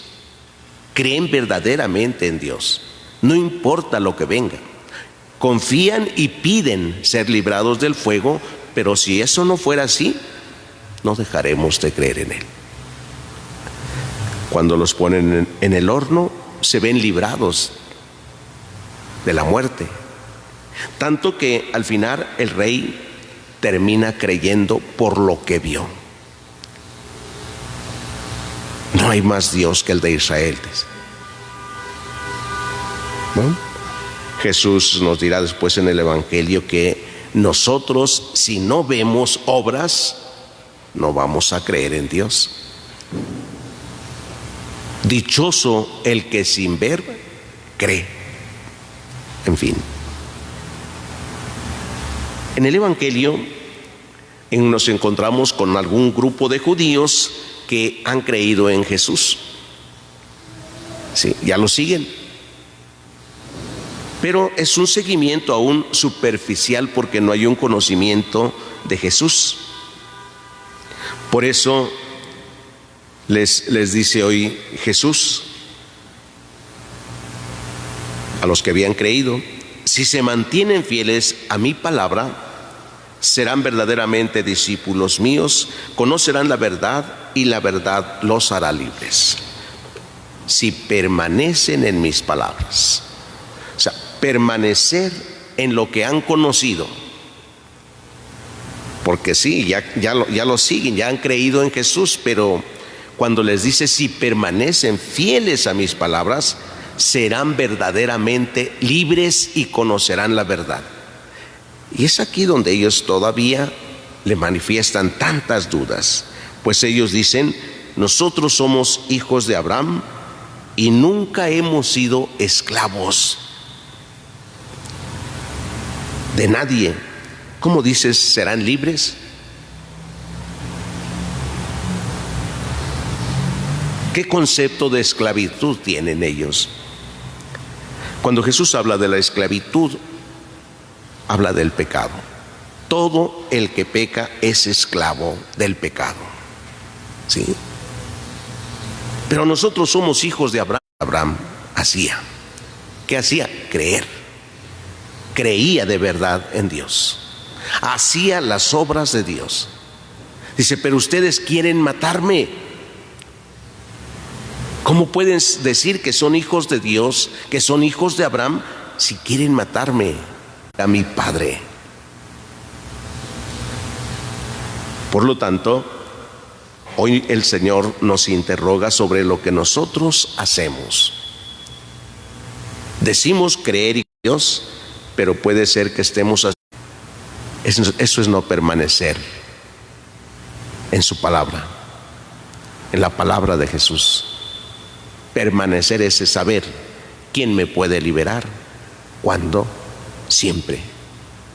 creen verdaderamente en Dios, no importa lo que venga, confían y piden ser librados del fuego, pero si eso no fuera así, no dejaremos de creer en Él. Cuando los ponen en el horno, se ven librados de la muerte, tanto que al final el rey termina creyendo por lo que vio. No hay más Dios que el de Israel. ¿No? Jesús nos dirá después en el Evangelio que nosotros, si no vemos obras, no vamos a creer en Dios. Dichoso el que sin ver cree. En fin. En el Evangelio nos encontramos con algún grupo de judíos que han creído en Jesús. Sí, ya lo siguen. Pero es un seguimiento aún superficial porque no hay un conocimiento de Jesús. Por eso les dice hoy Jesús a los que habían creído: si se mantienen fieles a mi palabra, serán verdaderamente discípulos míos, conocerán la verdad y la verdad los hará libres. Si permanecen en mis palabras. O sea, permanecer en lo que han conocido. Porque sí, ya lo siguen, ya han creído en Jesús, pero cuando les dice si permanecen fieles a mis palabras, serán verdaderamente libres y conocerán la verdad. Y es aquí donde ellos todavía le manifiestan tantas dudas, pues ellos dicen: nosotros somos hijos de Abraham y nunca hemos sido esclavos de nadie. ¿Cómo dices serán libres? ¿Qué concepto de esclavitud tienen ellos? Cuando Jesús habla de la esclavitud, habla del pecado. Todo el que peca es esclavo del pecado. ¿Sí? Pero nosotros somos hijos de Abraham. Abraham hacía. ¿Qué hacía? Creer. Creía de verdad en Dios. Hacía las obras de Dios. Dice: pero ustedes quieren matarme. ¿Cómo pueden decir que son hijos de Dios, que son hijos de Abraham, si quieren matarme a mi padre? Por lo tanto, hoy el Señor nos interroga sobre lo que nosotros hacemos. Decimos creer en Dios, pero puede ser que estemos así. Eso es no permanecer en su palabra, en la palabra de Jesús. Permanecer es saber quién me puede liberar, cuándo, siempre.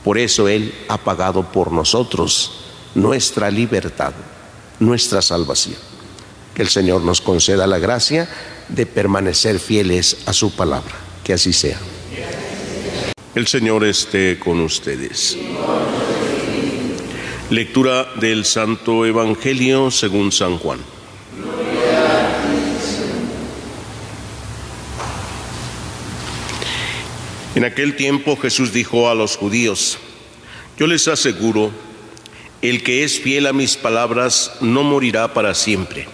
Por eso Él ha pagado por nosotros nuestra libertad, nuestra salvación. Que el Señor nos conceda la gracia de permanecer fieles a su palabra. Que así sea. El Señor esté con ustedes. Lectura del Santo Evangelio según San Juan. En aquel tiempo Jesús dijo a los judíos: yo les aseguro, el que es fiel a mis palabras no morirá para siempre.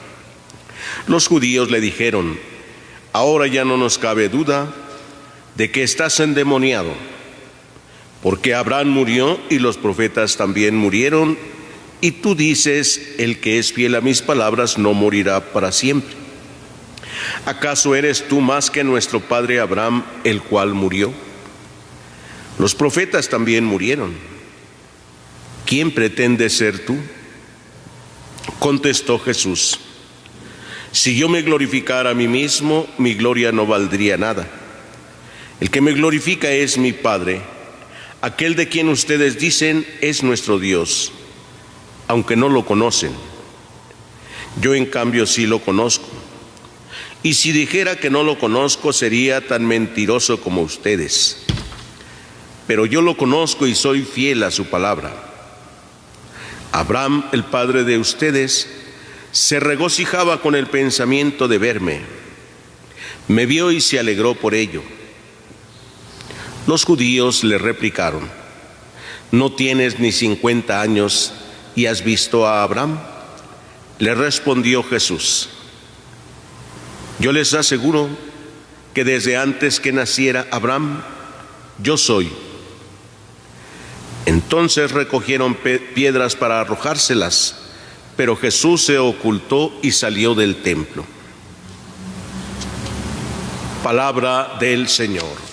Los judíos le dijeron: ahora ya no nos cabe duda de que estás endemoniado, porque Abraham murió y los profetas también murieron, y tú dices: el que es fiel a mis palabras no morirá para siempre. ¿Acaso eres tú más que nuestro padre Abraham, el cual murió? Los profetas también murieron. ¿Quién pretende ser tú? Contestó Jesús: si yo me glorificara a mí mismo, mi gloria no valdría nada. El que me glorifica es mi Padre, aquel de quien ustedes dicen es nuestro Dios, aunque no lo conocen. Yo en cambio sí lo conozco. Y si dijera que no lo conozco, sería tan mentiroso como ustedes. Pero yo lo conozco y soy fiel a su palabra. Abraham, el padre de ustedes, se regocijaba con el pensamiento de verme. Me vio y se alegró por ello. Los judíos le replicaron: ¿no tienes ni 50 años y has visto a Abraham? Le respondió Jesús: yo les aseguro que desde antes que naciera Abraham, yo soy. Entonces recogieron piedras para arrojárselas, pero Jesús se ocultó y salió del templo. Palabra del Señor.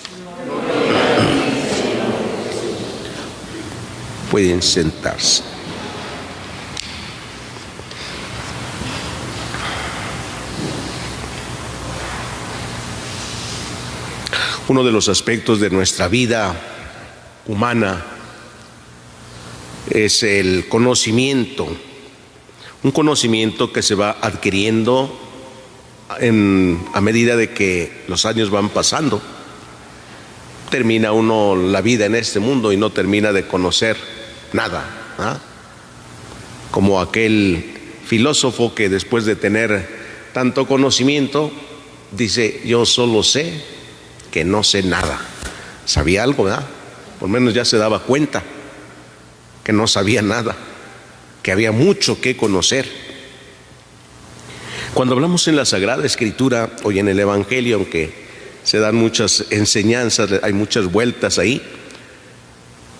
Pueden sentarse. Uno de los aspectos de nuestra vida humana es el conocimiento, un conocimiento que se va adquiriendo a medida de que los años van pasando. Termina uno la vida en este mundo y no termina de conocer nada, ¿ah? Como aquel filósofo que después de tener tanto conocimiento dice: yo solo sé que no sé nada. Sabía algo, ¿verdad? Por lo menos ya se daba cuenta que no sabía nada, que había mucho que conocer. Cuando hablamos en la Sagrada Escritura o en el Evangelio, aunque se dan muchas enseñanzas, hay muchas vueltas ahí,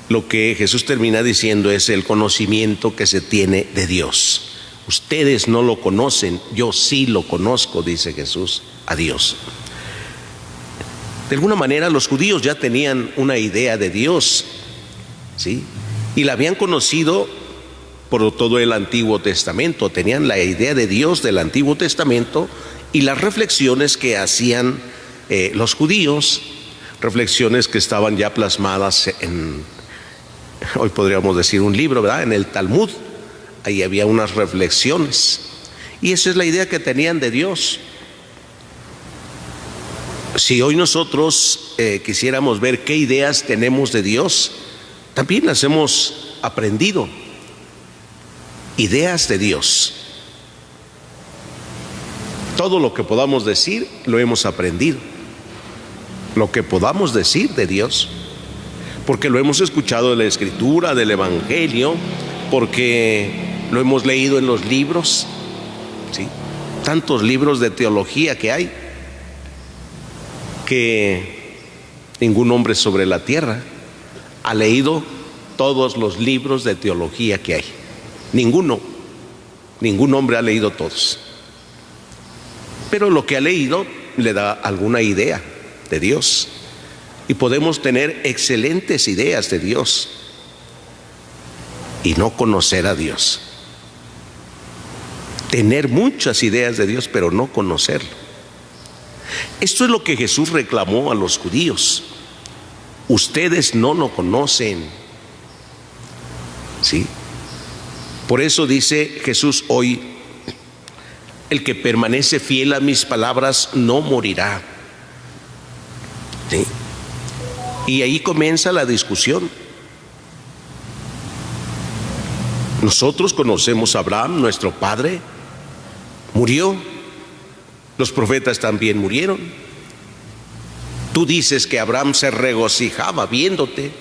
lo que Jesús termina diciendo es el conocimiento que se tiene de Dios. Ustedes no lo conocen, yo sí lo conozco, dice Jesús, a Dios. De alguna manera los judíos ya tenían una idea de Dios, ¿sí? Y la habían conocido por todo el Antiguo Testamento. Tenían la idea de Dios del Antiguo Testamento y las reflexiones que hacían los judíos, reflexiones que estaban ya plasmadas en, hoy podríamos decir, un libro, ¿verdad? En el Talmud. Ahí había unas reflexiones y esa es la idea que tenían de Dios. Si hoy nosotros quisiéramos ver qué ideas tenemos de Dios, también las hemos aprendido. Ideas de Dios. Todo lo que podamos decir lo hemos aprendido. Lo que podamos decir de Dios, porque lo hemos escuchado de la Escritura, del Evangelio, porque lo hemos leído en los libros, ¿sí? Tantos libros de teología que hay, que ningún hombre sobre la tierra ha leído todos los libros de teología que hay. Ningún hombre ha leído todos. Pero lo que ha leído le da alguna idea de Dios. Y podemos tener excelentes ideas de Dios y no conocer a Dios. Tener muchas ideas de Dios, pero no conocerlo. Esto es lo que Jesús reclamó a los judíos. Ustedes no lo conocen, ¿sí? Por eso dice Jesús hoy: el que permanece fiel a mis palabras no morirá. ¿Sí? Y ahí comienza la discusión. Nosotros conocemos a Abraham, nuestro padre. Murió. Los profetas también murieron. Tú dices que Abraham se regocijaba viéndote.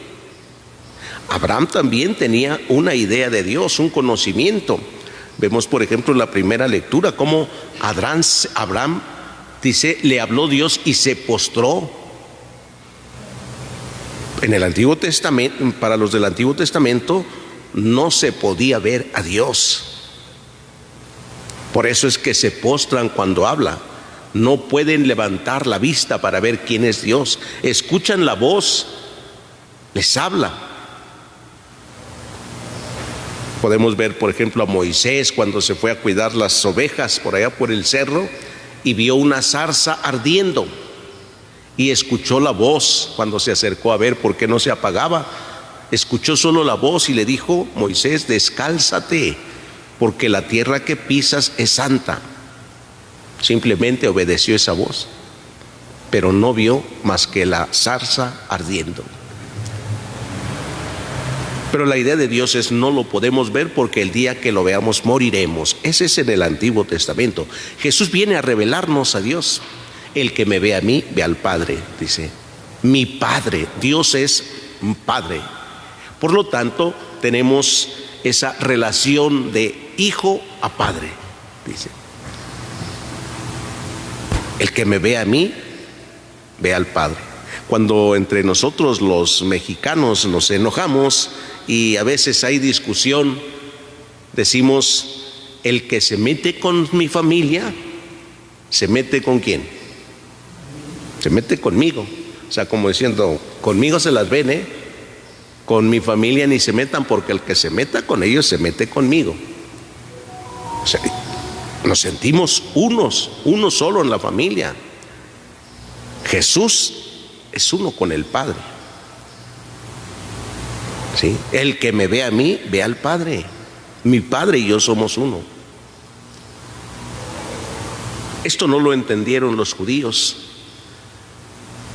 Abraham también tenía una idea de Dios, un conocimiento. Vemos, por ejemplo, en la primera lectura cómo Abraham dice: le habló Dios y se postró. En el Antiguo Testamento, para los del Antiguo Testamento, no se podía ver a Dios. Por eso es que se postran cuando habla. No pueden levantar la vista para ver quién es Dios. Escuchan la voz, les habla. Podemos ver, por ejemplo, a Moisés cuando se fue a cuidar las ovejas por allá por el cerro y vio una zarza ardiendo y escuchó la voz cuando se acercó a ver por qué no se apagaba. Escuchó solo la voz y le dijo: Moisés, descálzate, porque la tierra que pisas es santa. Simplemente obedeció esa voz, pero no vio más que la zarza ardiendo. Pero la idea de Dios es: no lo podemos ver porque el día que lo veamos moriremos. Ese es en el Antiguo Testamento. Jesús viene a revelarnos a Dios. El que me ve a mí, ve al Padre, dice. Mi Padre, Dios es un Padre. Por lo tanto, tenemos esa relación de hijo a padre, dice. El que me ve a mí, ve al Padre. Cuando entre nosotros los mexicanos nos enojamos y a veces hay discusión, decimos: el que se mete con mi familia, ¿se mete con quién? Se mete conmigo. O sea, como diciendo: conmigo se las ven, con mi familia ni se metan, porque el que se meta con ellos se mete conmigo. O sea, nos sentimos uno solo en la familia. Jesús es uno con el Padre. ¿Sí? El que me ve a mí, ve al Padre. Mi Padre y yo somos uno. Esto no lo entendieron los judíos,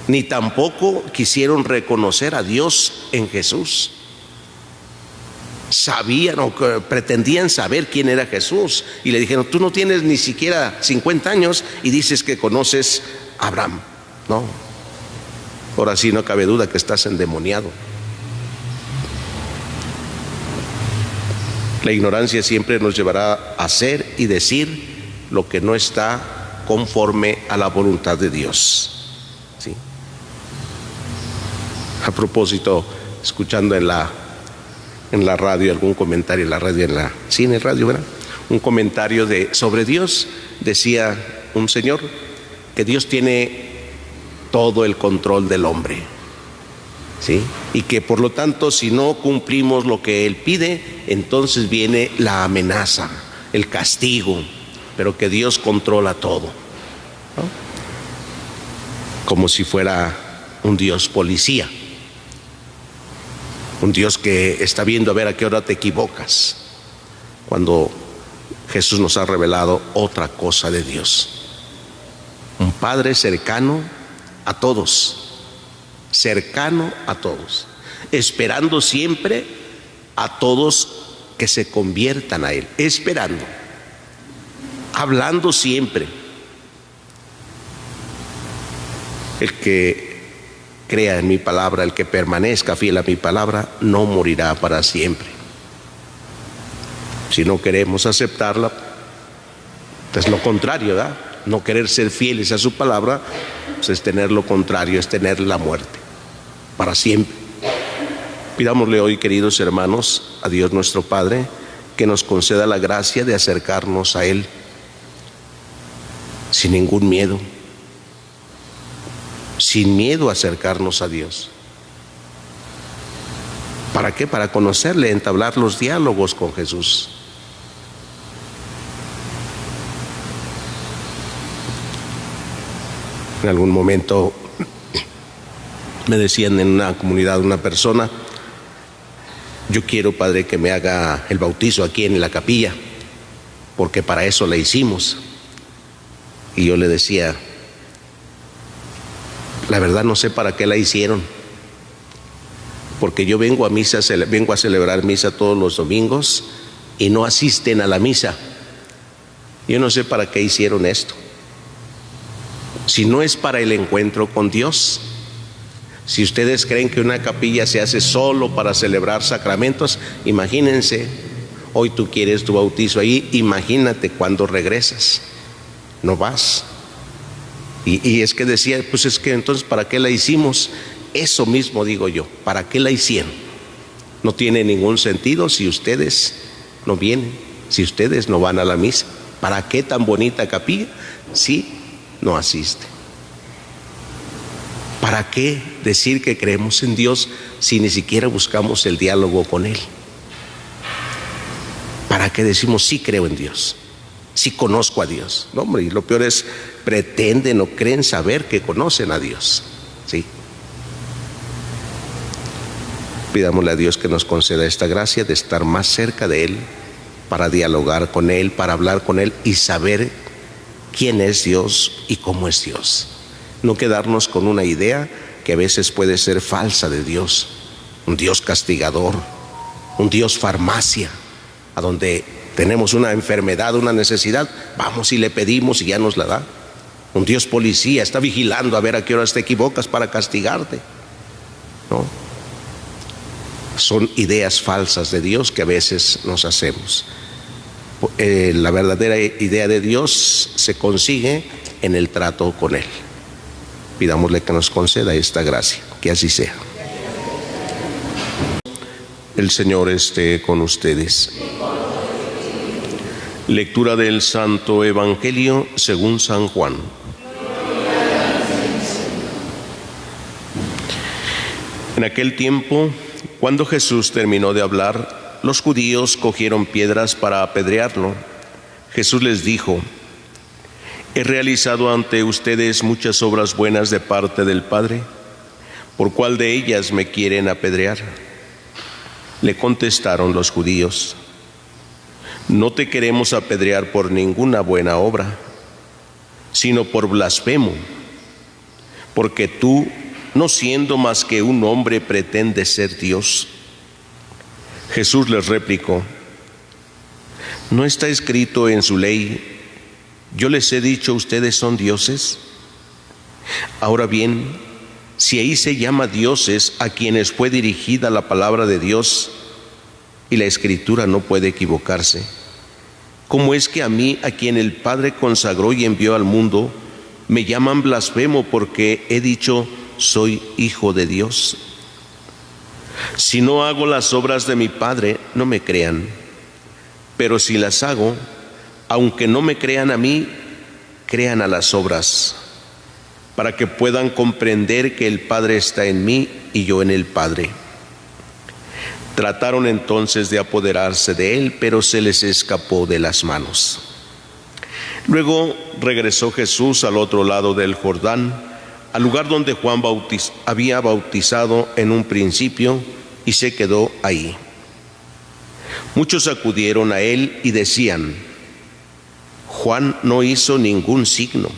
ni tampoco quisieron reconocer a Dios en Jesús. Sabían o pretendían saber quién era Jesús y le dijeron: tú no tienes ni siquiera 50 años y dices que conoces a Abraham. No, ahora sí no cabe duda que estás endemoniado. La ignorancia siempre nos llevará a hacer y decir lo que no está conforme a la voluntad de Dios. ¿Sí? A propósito, escuchando en la radio algún comentario, en el radio, ¿verdad? Un comentario sobre Dios. Decía un señor que Dios tiene todo el control del hombre, ¿sí? Y que por lo tanto, si no cumplimos lo que Él pide, entonces viene la amenaza, el castigo, pero que Dios controla todo, ¿no? Como si fuera un Dios policía, un Dios que está viendo a ver a qué hora te equivocas, cuando Jesús nos ha revelado otra cosa de Dios. Un Padre cercano a todos, cercano a todos, esperando siempre a todos que se conviertan a Él, esperando, hablando siempre. El que crea en mi palabra, el que permanezca fiel a mi palabra, no morirá para siempre. Si no queremos aceptarla, es lo contrario, ¿verdad? No querer ser fieles a su palabra, pues es tener lo contrario, es tener la muerte para siempre. Pidámosle hoy, queridos hermanos, a Dios nuestro Padre, que nos conceda la gracia de acercarnos a Él sin ningún miedo, sin miedo a acercarnos a Dios. ¿Para qué? Para conocerle, entablar los diálogos con Jesús. En algún momento me decían en una comunidad una persona: yo quiero, Padre, que me haga el bautizo aquí en la capilla, porque para eso la hicimos. Y yo le decía: la verdad no sé para qué la hicieron, porque yo vengo a celebrar misa todos los domingos y no asisten a la misa. Yo no sé para qué hicieron esto. Si no es para el encuentro con Dios, si ustedes creen que una capilla se hace solo para celebrar sacramentos, imagínense, hoy tú quieres tu bautizo ahí, imagínate cuando regresas, no vas. Y es que decía, pues es que entonces ¿para qué la hicimos? Eso mismo digo yo, ¿para qué la hicieron? No tiene ningún sentido si ustedes no vienen, si ustedes no van a la misa. ¿Para qué tan bonita capilla si no asiste? ¿Para qué decir que creemos en Dios si ni siquiera buscamos el diálogo con Él? ¿Para qué decimos sí creo en Dios, sí conozco a Dios? No, hombre, y lo peor es, pretenden o creen saber que conocen a Dios, ¿sí? Pidámosle a Dios que nos conceda esta gracia de estar más cerca de Él, para dialogar con Él, para hablar con Él y saber quién es Dios y cómo es Dios. No quedarnos con una idea que a veces puede ser falsa de Dios, un Dios castigador, un Dios farmacia, a donde tenemos una enfermedad, una necesidad, vamos y le pedimos y ya nos la da. Un Dios policía, está vigilando a ver a qué horas te equivocas para castigarte. No, son ideas falsas de Dios que a veces nos hacemos. La verdadera idea de Dios se consigue en el trato con Él. Pidámosle que nos conceda esta gracia, que así sea. El Señor esté con ustedes. Lectura del Santo Evangelio según San Juan. En aquel tiempo, cuando Jesús terminó de hablar, los judíos cogieron piedras para apedrearlo. Jesús les dijo: he realizado ante ustedes muchas obras buenas de parte del Padre. ¿por cuál de ellas me quieren apedrear? Le contestaron los judíos: no te queremos apedrear por ninguna buena obra, sino por blasfemo, porque tú, no siendo más que un hombre, pretendes ser Dios. Jesús les replicó: ¿no está escrito en su ley, yo les he dicho, ustedes son dioses? Ahora bien, si ahí se llama dioses a quienes fue dirigida la palabra de Dios, y la Escritura no puede equivocarse, ¿cómo es que a mí, a quien el Padre consagró y envió al mundo, me llaman blasfemo porque he dicho, soy hijo de Dios? Si no hago las obras de mi Padre, no me crean, pero si las hago, aunque no me crean a mí, crean a las obras, para que puedan comprender que el Padre está en mí y yo en el Padre. Trataron entonces de apoderarse de él, pero se les escapó de las manos. Luego regresó Jesús al otro lado del Jordán, al lugar donde Juan había bautizado en un principio, y se quedó ahí. Muchos acudieron a él y decían: Juan no hizo ningún signo,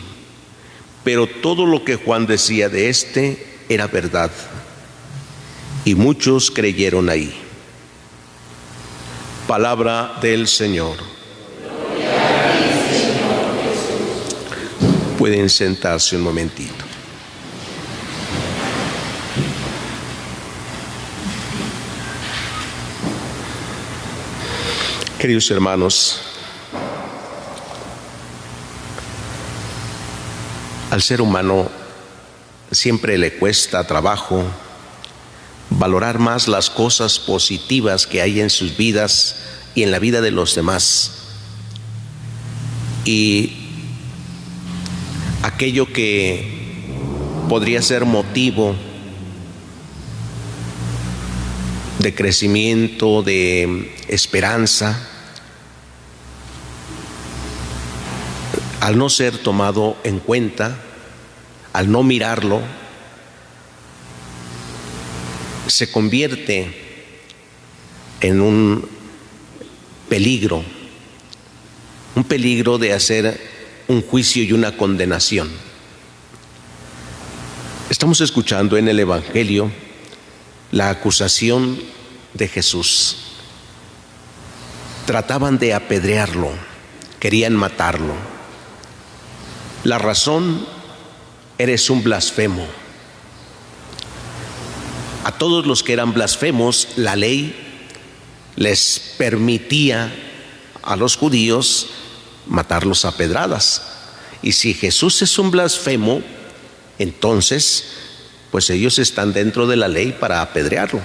pero todo lo que Juan decía de éste era verdad. Y muchos creyeron ahí. Palabra del Señor. Gloria a ti, Señor Jesús. Pueden sentarse un momentito. Queridos hermanos, al ser humano siempre le cuesta trabajo valorar más las cosas positivas que hay en sus vidas y en la vida de los demás, y aquello que podría ser motivo de crecimiento, de esperanza, al no ser tomado en cuenta, al no mirarlo, se convierte en un peligro de hacer un juicio y una condenación. Estamos escuchando en el Evangelio la acusación de Jesús. Trataban de apedrearlo, querían matarlo. La razón: eres un blasfemo. A todos los que eran blasfemos, la ley les permitía a los judíos matarlos a pedradas. Y si Jesús es un blasfemo, entonces pues ellos están dentro de la ley para apedrearlo,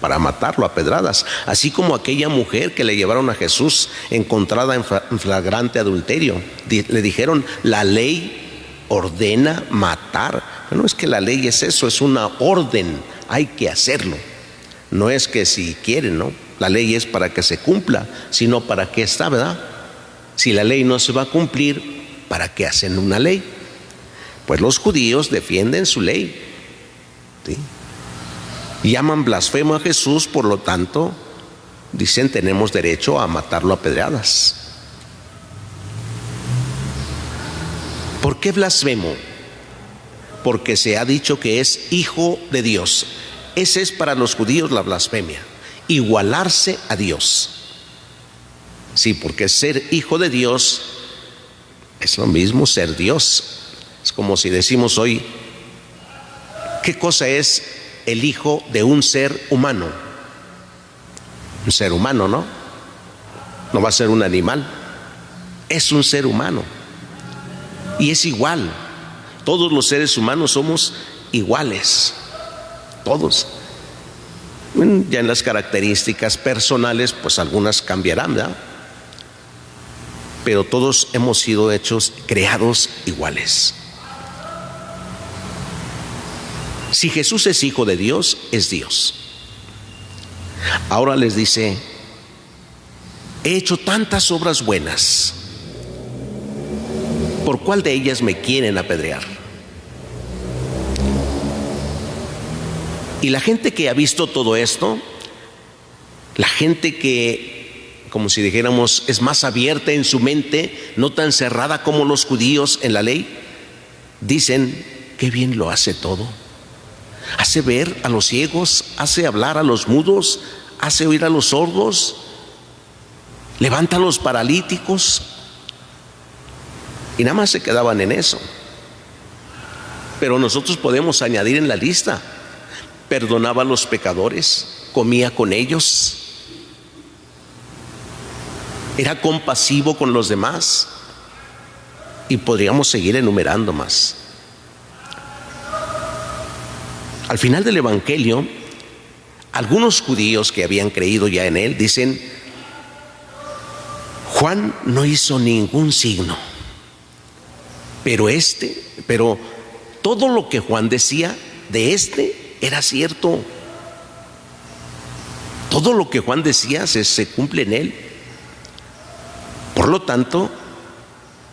para matarlo a pedradas. Así como aquella mujer que le llevaron a Jesús encontrada en flagrante adulterio, le dijeron: la ley ordena matar. No es que la ley es eso, es una orden, hay que hacerlo. No es que si quieren, no. La ley es para que se cumpla, sino para qué está, ¿verdad? Si la ley no se va a cumplir, ¿para qué hacen una ley? Pues los judíos defienden su ley, ¿sí? Llaman blasfemo a Jesús, por lo tanto, dicen: tenemos derecho a matarlo a pedradas. ¿Por qué blasfemo? Porque se ha dicho que es hijo de Dios. Esa es para los judíos la blasfemia, igualarse a Dios. Sí, porque ser hijo de Dios es lo mismo ser Dios. Es como si decimos hoy: ¿qué cosa es el hijo de un ser humano? Un ser humano, ¿no? No va a ser un animal. Es un ser humano. Y es igual. Todos los seres humanos somos iguales. Todos. Ya en las características personales, pues algunas cambiarán, ¿verdad? Pero todos hemos sido creados iguales. Si Jesús es hijo de Dios, es Dios. Ahora les dice: he hecho tantas obras buenas, ¿por cuál de ellas me quieren apedrear? Y la gente que ha visto todo esto, la gente que, como si dijéramos, es más abierta en su mente, no tan cerrada como los judíos en la ley, dicen: qué bien lo hace todo. Hace ver a los ciegos, hace hablar a los mudos, hace oír a los sordos, levanta a los paralíticos. Y nada más se quedaban en eso. Pero nosotros podemos añadir en la lista: perdonaba a los pecadores, comía con ellos, era compasivo con los demás, y podríamos seguir enumerando más. Al final del Evangelio, algunos judíos que habían creído ya en él dicen: Juan no hizo ningún signo, pero todo lo que Juan decía de era cierto. Todo lo que Juan decía se cumple en él. Por lo tanto,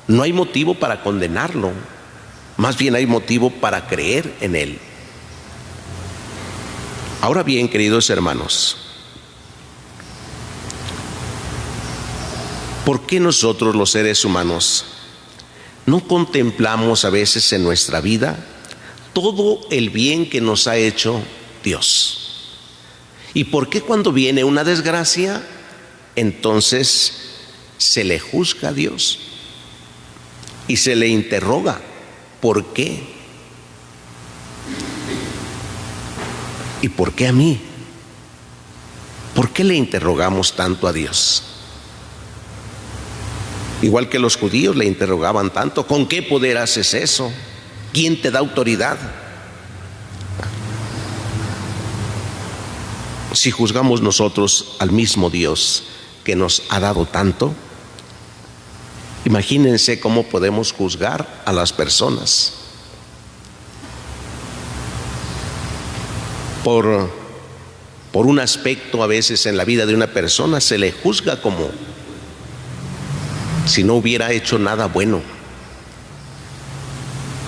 no hay motivo para condenarlo, más bien hay motivo para creer en él. Ahora bien, queridos hermanos, ¿por qué nosotros los seres humanos no contemplamos a veces en nuestra vida todo el bien que nos ha hecho Dios? ¿Y por qué cuando viene una desgracia, entonces se le juzga a Dios y se le interroga? ¿Por qué? ¿Y por qué a mí? ¿Por qué le interrogamos tanto a Dios? Igual que los judíos le interrogaban tanto: ¿con qué poder haces eso? ¿Quién te da autoridad? Si juzgamos nosotros al mismo Dios que nos ha dado tanto, imagínense cómo podemos juzgar a las personas. Por un aspecto a veces en la vida de una persona se le juzga como si no hubiera hecho nada bueno,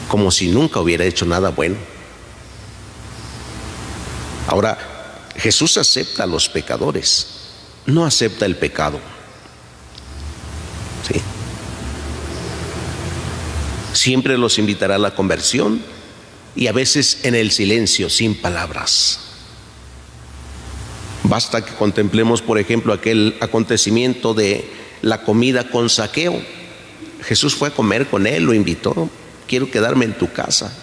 como si nunca hubiera hecho nada bueno. Ahora, Jesús acepta a los pecadores, no acepta el pecado. ¿Sí? Siempre los invitará a la conversión, y a veces en el silencio, sin palabras. Basta que contemplemos, por ejemplo, aquel acontecimiento de la comida con Zaqueo. Jesús fue a comer con él, lo invitó: quiero quedarme en tu casa.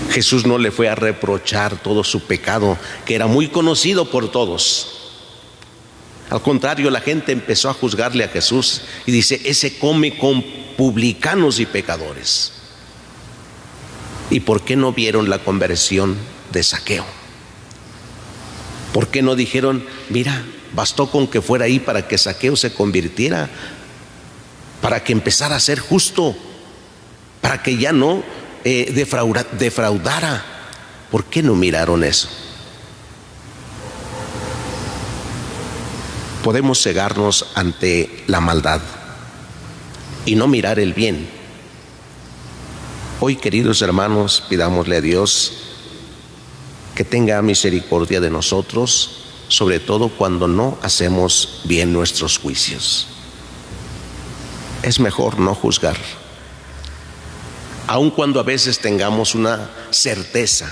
Jesús no le fue a reprochar todo su pecado, que era muy conocido por todos. Al contrario, la gente empezó a juzgarle a Jesús y dice: ese come con publicanos y pecadores. ¿Y por qué no vieron la conversión de Zaqueo? ¿Por qué no dijeron: mira, bastó con que fuera ahí para que Zaqueo se convirtiera, para que empezara a ser justo, para que ya no defraudara? ¿Por qué no miraron eso? Podemos cegarnos ante la maldad y no mirar el bien. Hoy, queridos hermanos, pidámosle a Dios que tenga misericordia de nosotros, sobre todo cuando no hacemos bien nuestros juicios. Es mejor no juzgar, aun cuando a veces tengamos una certeza.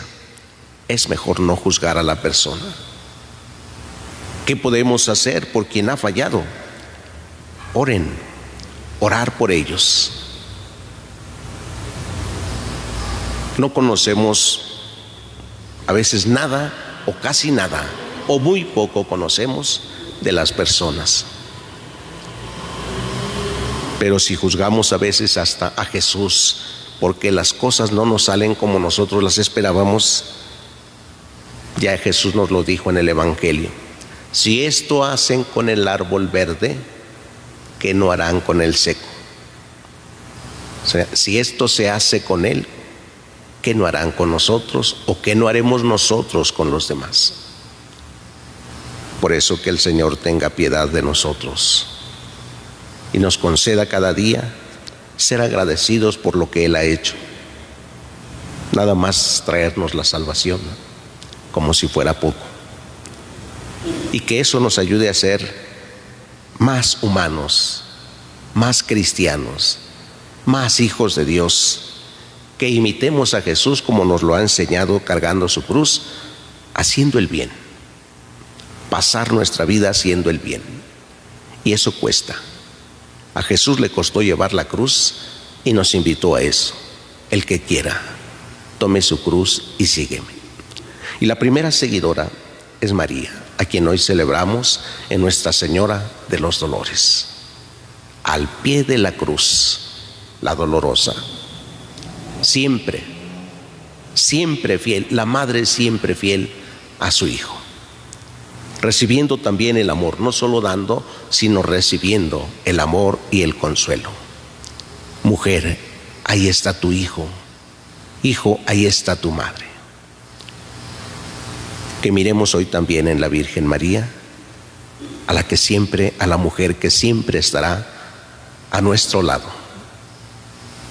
Es mejor no juzgar a la persona. ¿Qué podemos hacer por quien ha fallado? Orar por ellos. No conocemos a veces nada o casi nada, o muy poco conocemos de las personas. Pero si juzgamos a veces hasta a Jesús porque las cosas no nos salen como nosotros las esperábamos, ya Jesús nos lo dijo en el Evangelio: si esto hacen con el árbol verde, ¿qué no harán con el seco? O sea, si esto se hace con él, ¿qué no harán con nosotros? ¿O qué no haremos nosotros con los demás? Por eso que el Señor tenga piedad de nosotros y nos conceda cada día ser agradecidos por lo que Él ha hecho. nada más traernos la salvación, ¿no? Como si fuera poco. Y que eso nos ayude a ser más humanos, más cristianos, más hijos de Dios, que imitemos a Jesús como nos lo ha enseñado, cargando su cruz, haciendo el bien, pasar nuestra vida haciendo el bien. Y eso cuesta. A Jesús le costó llevar la cruz y nos invitó a eso. El que quiera, tome su cruz y sígueme. Y la primera seguidora es María, a quien hoy celebramos en Nuestra Señora de los Dolores. Al pie de la cruz, la dolorosa, siempre, siempre fiel, la madre siempre fiel a su hijo, recibiendo también el amor, no solo dando, sino recibiendo el amor y el consuelo. Mujer, ahí está tu hijo. Hijo, ahí está tu madre. Que miremos hoy también en la Virgen María, a la mujer que siempre estará a nuestro lado,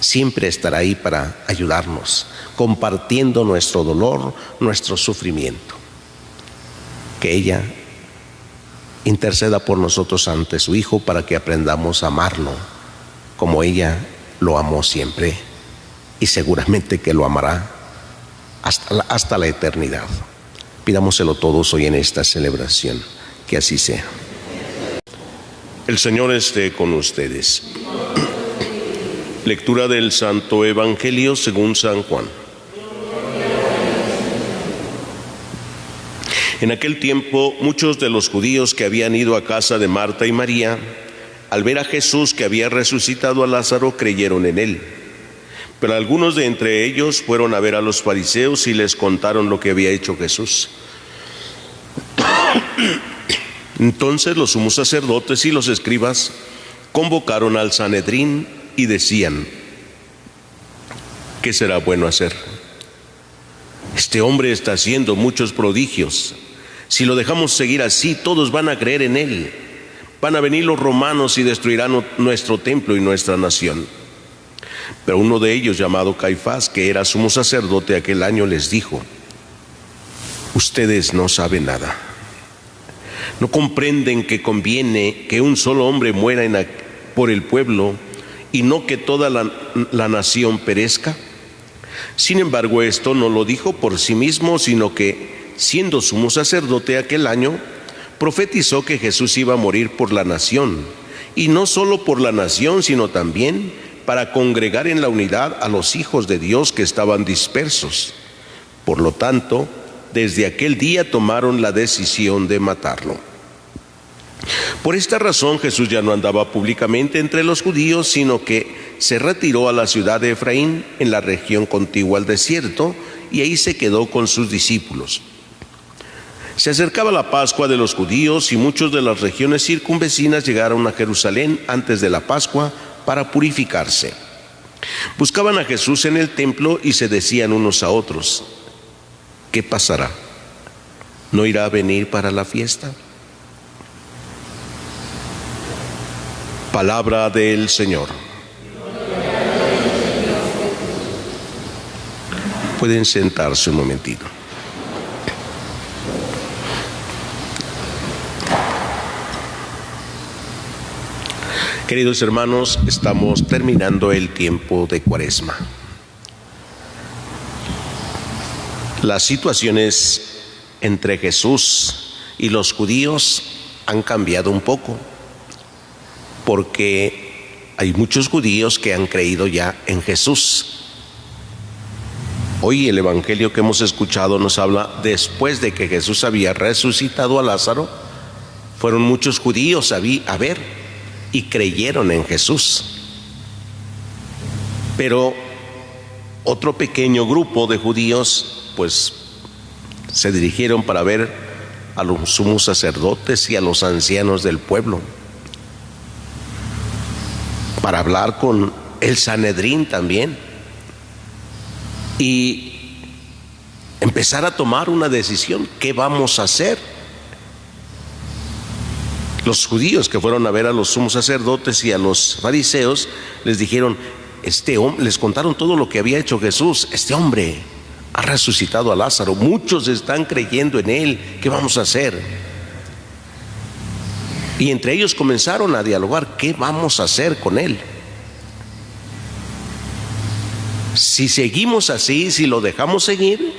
siempre estará ahí para ayudarnos, compartiendo nuestro dolor, nuestro sufrimiento. Que ella interceda por nosotros ante su Hijo para que aprendamos a amarlo como ella lo amó siempre, y seguramente que lo amará hasta la eternidad. Pidámoselo todos hoy en esta celebración, que así sea. El Señor esté con ustedes. Lectura del Santo Evangelio según San Juan. En aquel tiempo, muchos de los judíos que habían ido a casa de Marta y María, al ver a Jesús que había resucitado a Lázaro, creyeron en él. Pero algunos de entre ellos fueron a ver a los fariseos y les contaron lo que había hecho Jesús. Entonces los sumos sacerdotes y los escribas convocaron al Sanedrín y decían: ¿qué será bueno hacer? Este hombre está haciendo muchos prodigios. Si lo dejamos seguir así, todos van a creer en él. Van a venir los romanos y destruirán nuestro templo y nuestra nación. Pero uno de ellos, llamado Caifás, que era sumo sacerdote aquel año, les dijo: ustedes no saben nada. ¿No comprenden que conviene que un solo hombre muera por el pueblo y no que toda la nación perezca? Sin embargo, esto no lo dijo por sí mismo, sino que, siendo sumo sacerdote aquel año, profetizó que Jesús iba a morir por la nación, y no solo por la nación, sino también para congregar en la unidad a los hijos de Dios que estaban dispersos. Por lo tanto, desde aquel día tomaron la decisión de matarlo. Por esta razón Jesús ya no andaba públicamente entre los judíos, sino que se retiró a la ciudad de Efraín, en la región contigua al desierto, y ahí se quedó con sus discípulos. Se acercaba la Pascua de los judíos y muchos de las regiones circunvecinas llegaron a Jerusalén antes de la Pascua para purificarse. Buscaban a Jesús en el templo y se decían unos a otros: ¿qué pasará? ¿No irá a venir para la fiesta? Palabra del Señor. Pueden sentarse un momentito. Queridos hermanos, estamos terminando el tiempo de Cuaresma. Las situaciones entre Jesús y los judíos han cambiado un poco, porque hay muchos judíos que han creído ya en Jesús. Hoy el Evangelio que hemos escuchado nos habla después de que Jesús había resucitado a Lázaro. Fueron muchos judíos a ver y creyeron en Jesús. Pero otro pequeño grupo de judíos pues se dirigieron para ver a los sumos sacerdotes y a los ancianos del pueblo, para hablar con el Sanedrín también y empezar a tomar una decisión. ¿Qué vamos a hacer? Los judíos que fueron a ver a los sumos sacerdotes y a los fariseos les dijeron: les contaron todo lo que había hecho Jesús. Este hombre ha resucitado a Lázaro, muchos están creyendo en él, ¿qué vamos a hacer? Y entre ellos comenzaron a dialogar, ¿qué vamos a hacer con él? Si seguimos así, si lo dejamos seguir,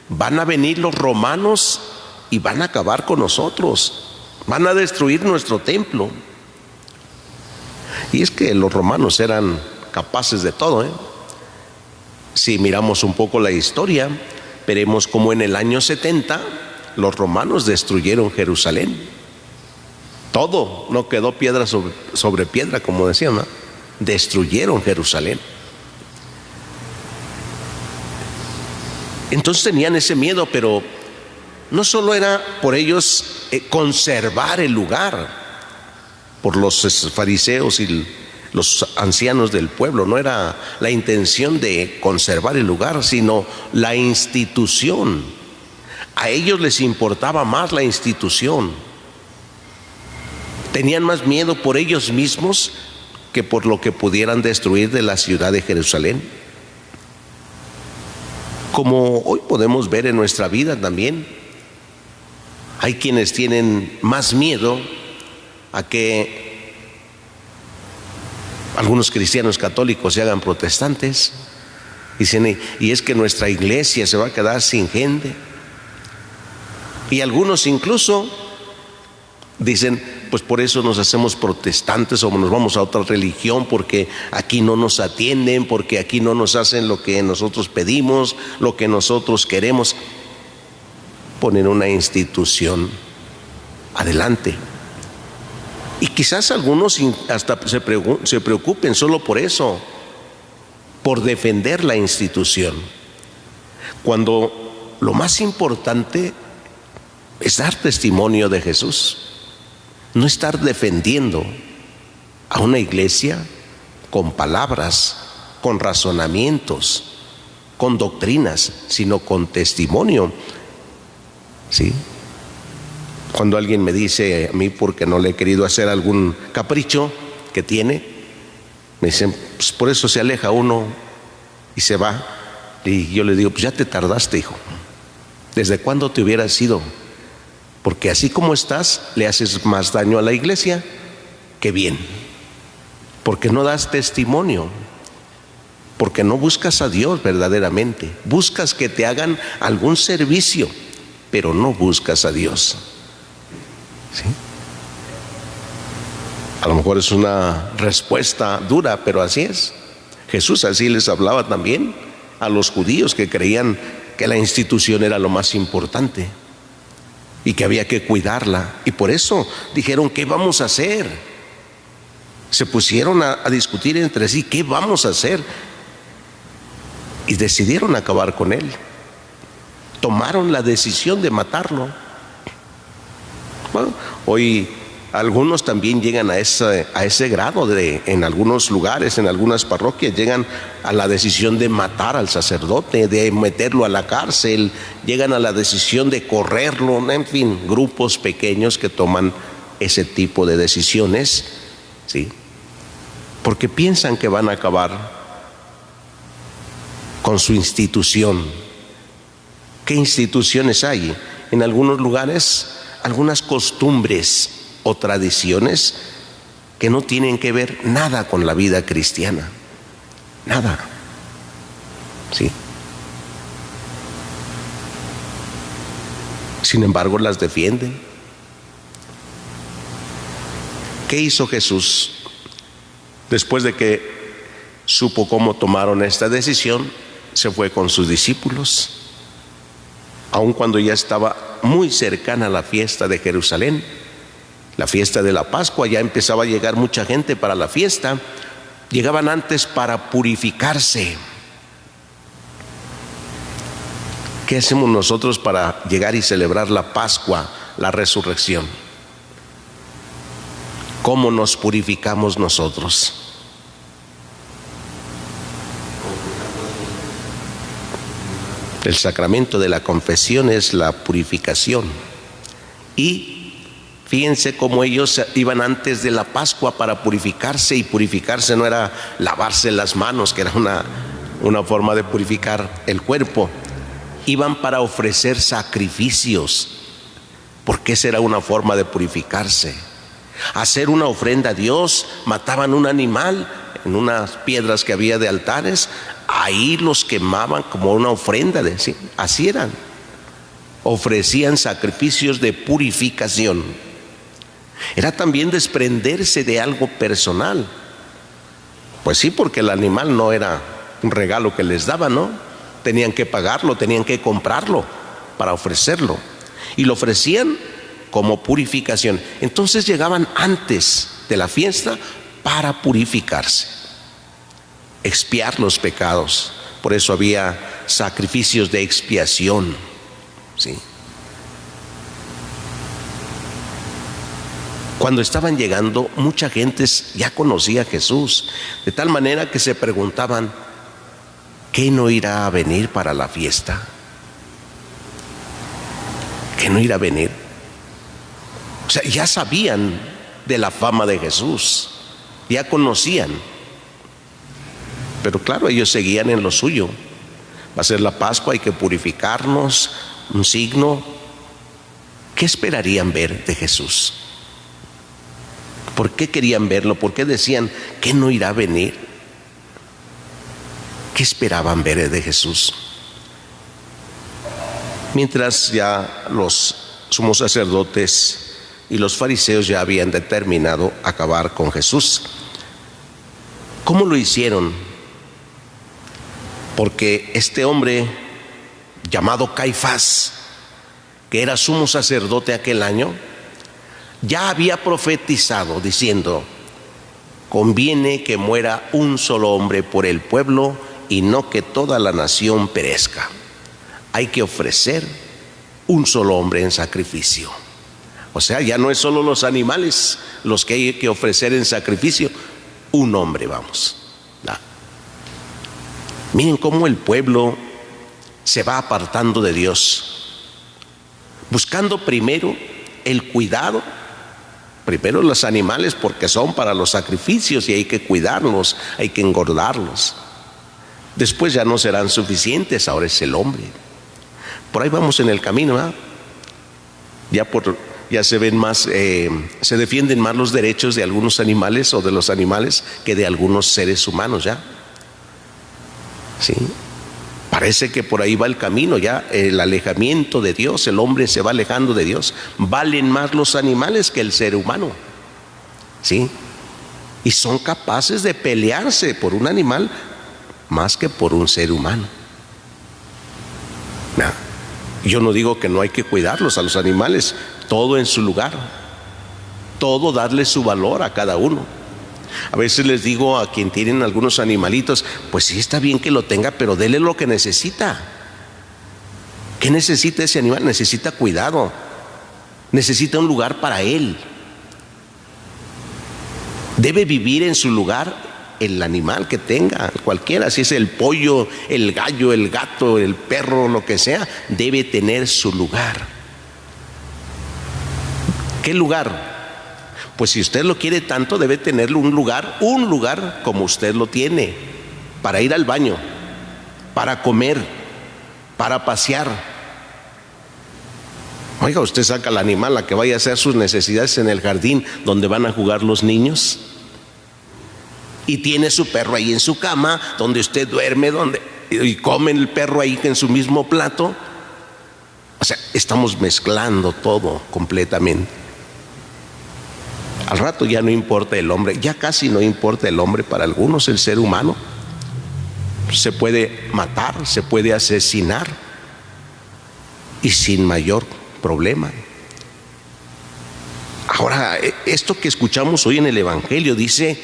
van a venir los romanos y van a acabar con nosotros, van a destruir nuestro templo. Y es que los romanos eran capaces de todo, ¿eh? Si miramos un poco la historia, veremos cómo en el año 70 los romanos destruyeron Jerusalén. Todo, no quedó piedra sobre piedra, como decían, ¿no? Destruyeron Jerusalén. Entonces tenían ese miedo, pero no solo era por ellos conservar el lugar, por los fariseos y los ancianos del pueblo, no era la intención de conservar el lugar, sino la institución. A ellos les importaba más la institución. Tenían más miedo por ellos mismos que por lo que pudieran destruir de la ciudad de Jerusalén. Como hoy podemos ver en nuestra vida también, hay quienes tienen más miedo a que algunos cristianos católicos se hagan protestantes. Dicen, y es que nuestra iglesia se va a quedar sin gente. Y algunos incluso dicen, pues por eso nos hacemos protestantes o nos vamos a otra religión, porque aquí no nos atienden, porque aquí no nos hacen lo que nosotros pedimos, lo que nosotros queremos. Ponen una institución adelante. Y quizás algunos hasta se preocupen solo por eso, por defender la institución, cuando lo más importante es dar testimonio de Jesús, no estar defendiendo a una iglesia con palabras, con razonamientos, con doctrinas, sino con testimonio. ¿Sí? Cuando alguien me dice a mí, porque no le he querido hacer algún capricho que tiene, me dicen, pues por eso se aleja uno y se va. Y yo le digo, pues ya te tardaste, hijo. ¿Desde cuándo te hubieras ido? Porque así como estás, le haces más daño a la iglesia que bien. Porque no das testimonio, porque no buscas a Dios verdaderamente. Buscas que te hagan algún servicio, pero no buscas a Dios. ¿Sí? A lo mejor es una respuesta dura, pero así es. Jesús así les hablaba también a los judíos que creían que la institución era lo más importante y que había que cuidarla. Y por eso dijeron, ¿qué vamos a hacer? Se pusieron a discutir entre sí, ¿qué vamos a hacer? Y decidieron acabar con él. Tomaron la decisión de matarlo. Bueno, hoy algunos también llegan a ese grado en algunos lugares, en algunas parroquias, llegan a la decisión de matar al sacerdote, de meterlo a la cárcel, llegan a la decisión de correrlo, en fin, grupos pequeños que toman ese tipo de decisiones, ¿sí? Porque piensan que van a acabar con su institución. ¿Qué instituciones hay? En algunos lugares, algunas costumbres o tradiciones que no tienen que ver nada con la vida cristiana, nada, ¿sí? Sin embargo, las defienden. ¿Qué hizo Jesús? Después de que supo cómo tomaron esta decisión, se fue con sus discípulos, aun cuando ya estaba muy cercana a la fiesta de Jerusalén, la fiesta de la Pascua. Ya empezaba a llegar mucha gente para la fiesta. Llegaban antes para purificarse. ¿Qué hacemos nosotros para llegar y celebrar la Pascua, la resurrección? ¿Cómo nos purificamos nosotros? El sacramento de la confesión es la purificación. Y Fíjense cómo ellos iban antes de la Pascua para purificarse, y purificarse no era lavarse las manos, que era una forma de purificar el cuerpo. Iban para ofrecer sacrificios, porque esa era una forma de purificarse. Hacer una ofrenda a Dios, mataban un animal en unas piedras que había de altares, ahí los quemaban como una ofrenda, ¿sí? Así eran. Ofrecían sacrificios de purificación. Era también desprenderse de algo personal. Pues sí, porque el animal no era un regalo que les daban, ¿no? Tenían que pagarlo, tenían que comprarlo para ofrecerlo. Y lo ofrecían como purificación. Entonces llegaban antes de la fiesta para purificarse, expiar los pecados. Por eso había sacrificios de expiación, ¿sí? Cuando estaban llegando, mucha gente ya conocía a Jesús, de tal manera que se preguntaban: ¿qué no irá a venir para la fiesta? ¿Qué no irá a venir? O sea, ya sabían de la fama de Jesús, ya conocían. Pero claro, ellos seguían en lo suyo. Va a ser la Pascua, hay que purificarnos, un signo. ¿Qué esperarían ver de Jesús? ¿Por qué querían verlo? ¿Por qué decían que no irá a venir? ¿Qué esperaban ver de Jesús? Mientras ya los sumos sacerdotes y los fariseos ya habían determinado acabar con Jesús. ¿Cómo lo hicieron? Porque este hombre llamado Caifás, que era sumo sacerdote aquel año, ya había profetizado diciendo: conviene que muera un solo hombre por el pueblo y no que toda la nación perezca. Hay que ofrecer un solo hombre en sacrificio. O sea, ya no es solo los animales los que hay que ofrecer en sacrificio, un hombre, vamos. Miren cómo el pueblo se va apartando de Dios, buscando primero el cuidado. Primero los animales, porque son para los sacrificios y hay que cuidarlos, hay que engordarlos. Después ya no serán suficientes, ahora es el hombre. Por ahí vamos en el camino, ¿eh? Ya se ven más, se defienden más los derechos de algunos animales o de los animales que de algunos seres humanos ya. ¿Sí? Parece que por ahí va el camino ya, el alejamiento de Dios, el hombre se va alejando de Dios. Valen más los animales que el ser humano, ¿sí? Y son capaces de pelearse por un animal más que por un ser humano. Yo no digo que no hay que cuidarlos a los animales, todo en su lugar, todo darle su valor a cada uno. A veces les digo a quien tienen algunos animalitos: pues sí, está bien que lo tenga, pero dele lo que necesita. ¿Qué necesita ese animal? Necesita cuidado, necesita un lugar para él. Debe vivir en su lugar el animal que tenga, cualquiera, si es el pollo, el gallo, el gato, el perro, lo que sea, debe tener su lugar. ¿Qué lugar? Pues si usted lo quiere tanto, debe tenerlo un lugar como usted lo tiene, para ir al baño, para comer, para pasear. Oiga, usted saca al animal a que vaya a hacer sus necesidades en el jardín donde van a jugar los niños, y tiene su perro ahí en su cama, donde usted duerme, y come el perro ahí en su mismo plato. O sea, estamos mezclando todo completamente. Al rato ya no importa el hombre, ya casi no importa el hombre para algunos, el ser humano. Se puede matar, se puede asesinar y sin mayor problema. Ahora, esto que escuchamos hoy en el Evangelio dice: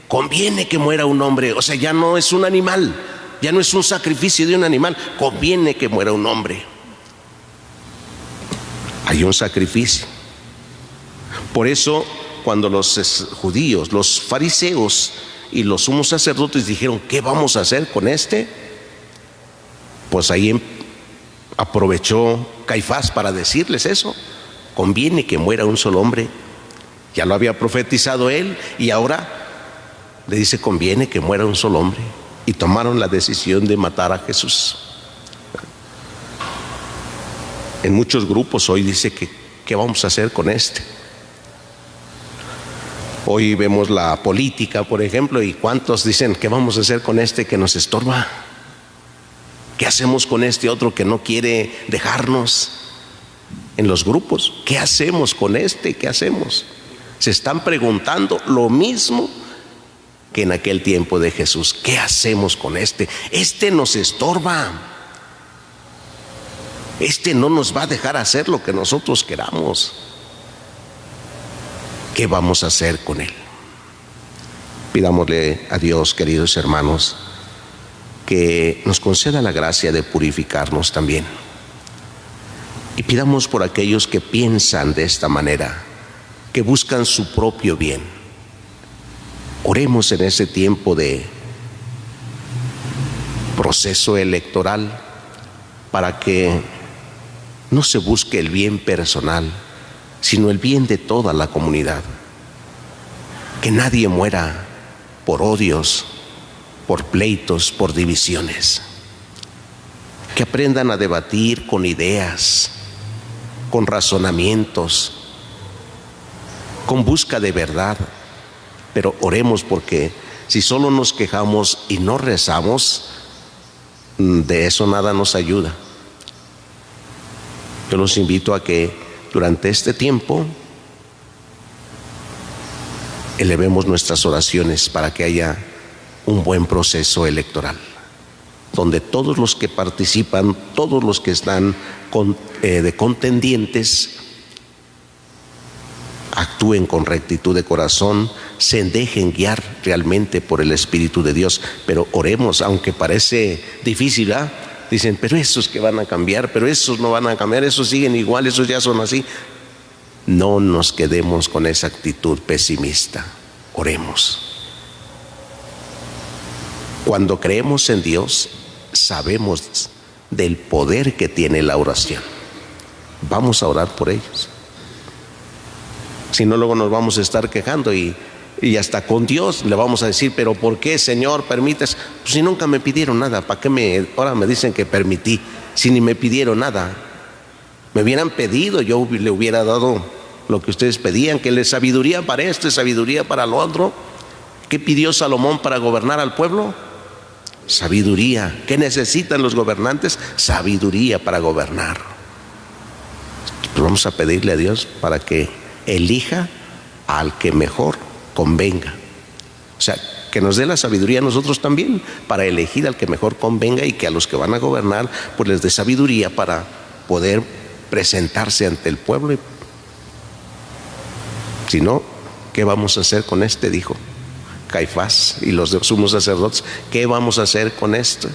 conviene que muera un hombre. O sea, ya no es un animal, ya no es un sacrificio de un animal, conviene que muera un hombre. Hay un sacrificio. Por eso, cuando los judíos, los fariseos y los sumos sacerdotes dijeron: ¿qué vamos a hacer con este? Pues ahí aprovechó Caifás para decirles eso. conviene que muera un solo hombre. Ya lo había profetizado él y ahora le dice, conviene que muera un solo hombre. Y tomaron la decisión de matar a Jesús. En muchos grupos hoy dice que ¿qué vamos a hacer con este? Hoy vemos la política, por ejemplo, y cuántos dicen, ¿qué vamos a hacer con este que nos estorba? ¿Qué hacemos con este otro que no quiere dejarnos? En los grupos, ¿qué hacemos con este? ¿Qué hacemos? Se están preguntando lo mismo que en aquel tiempo de Jesús. ¿Qué hacemos con este? Este nos estorba. Este no nos va a dejar hacer lo que nosotros queramos. ¿Qué vamos a hacer con él? Pidámosle a Dios, queridos hermanos, que nos conceda la gracia de purificarnos también. Y pidamos por aquellos que piensan de esta manera, que buscan su propio bien. Oremos en ese tiempo de proceso electoral para que no se busque el bien personal, sino el bien de toda la comunidad. Que nadie muera por odios, por pleitos, por divisiones. Que aprendan a debatir con ideas, con razonamientos, con busca de verdad. Pero oremos, porque si solo nos quejamos y no rezamos, de eso nada nos ayuda. Yo los invito a que durante este tiempo elevemos nuestras oraciones para que haya un buen proceso electoral, donde todos los que participan, todos los que están de contendientes, actúen con rectitud de corazón, se dejen guiar realmente por el Espíritu de Dios. Pero oremos, aunque parece difícil, ¿verdad? Dicen, pero esos que van a cambiar, pero esos no van a cambiar, esos siguen igual, esos ya son así. No nos quedemos con esa actitud pesimista. Oremos. Cuando creemos en Dios, sabemos del poder que tiene la oración. Vamos a orar por ellos. Si no, luego nos vamos a estar quejando y hasta con Dios le vamos a decir, pero ¿por qué, Señor, permites? Pues si nunca me pidieron nada, ¿para qué ahora me dicen que permití? Si ni me pidieron nada. Me hubieran pedido, yo le hubiera dado lo que ustedes pedían, que les sabiduría para esto y sabiduría para lo otro. ¿Qué pidió Salomón para gobernar al pueblo? Sabiduría. ¿Qué necesitan los gobernantes? Sabiduría para gobernar. Pues vamos a pedirle a Dios para que elija al que mejor convenga. O sea, que nos dé la sabiduría a nosotros también para elegir al que mejor convenga, y que a los que van a gobernar pues les dé sabiduría para poder presentarse ante el pueblo. Y si no, ¿qué vamos a hacer con este? Dijo Caifás y los sumos sacerdotes. ¿Qué vamos a hacer con esto?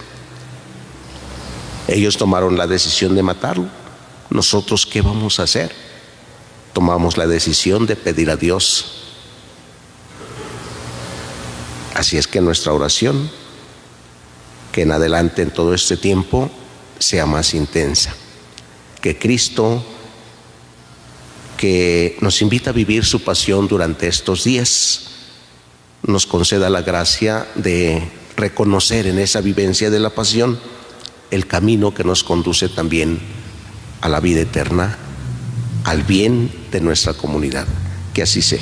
Ellos tomaron la decisión de matarlo. ¿Nosotros qué vamos a hacer? Tomamos la decisión de pedir a Dios. Así es que nuestra oración, que en adelante en todo este tiempo sea más intensa. Que Cristo, que nos invita a vivir su pasión durante estos días, nos conceda la gracia de reconocer en esa vivencia de la pasión el camino que nos conduce también a la vida eterna, al bien de nuestra comunidad. Que así sea.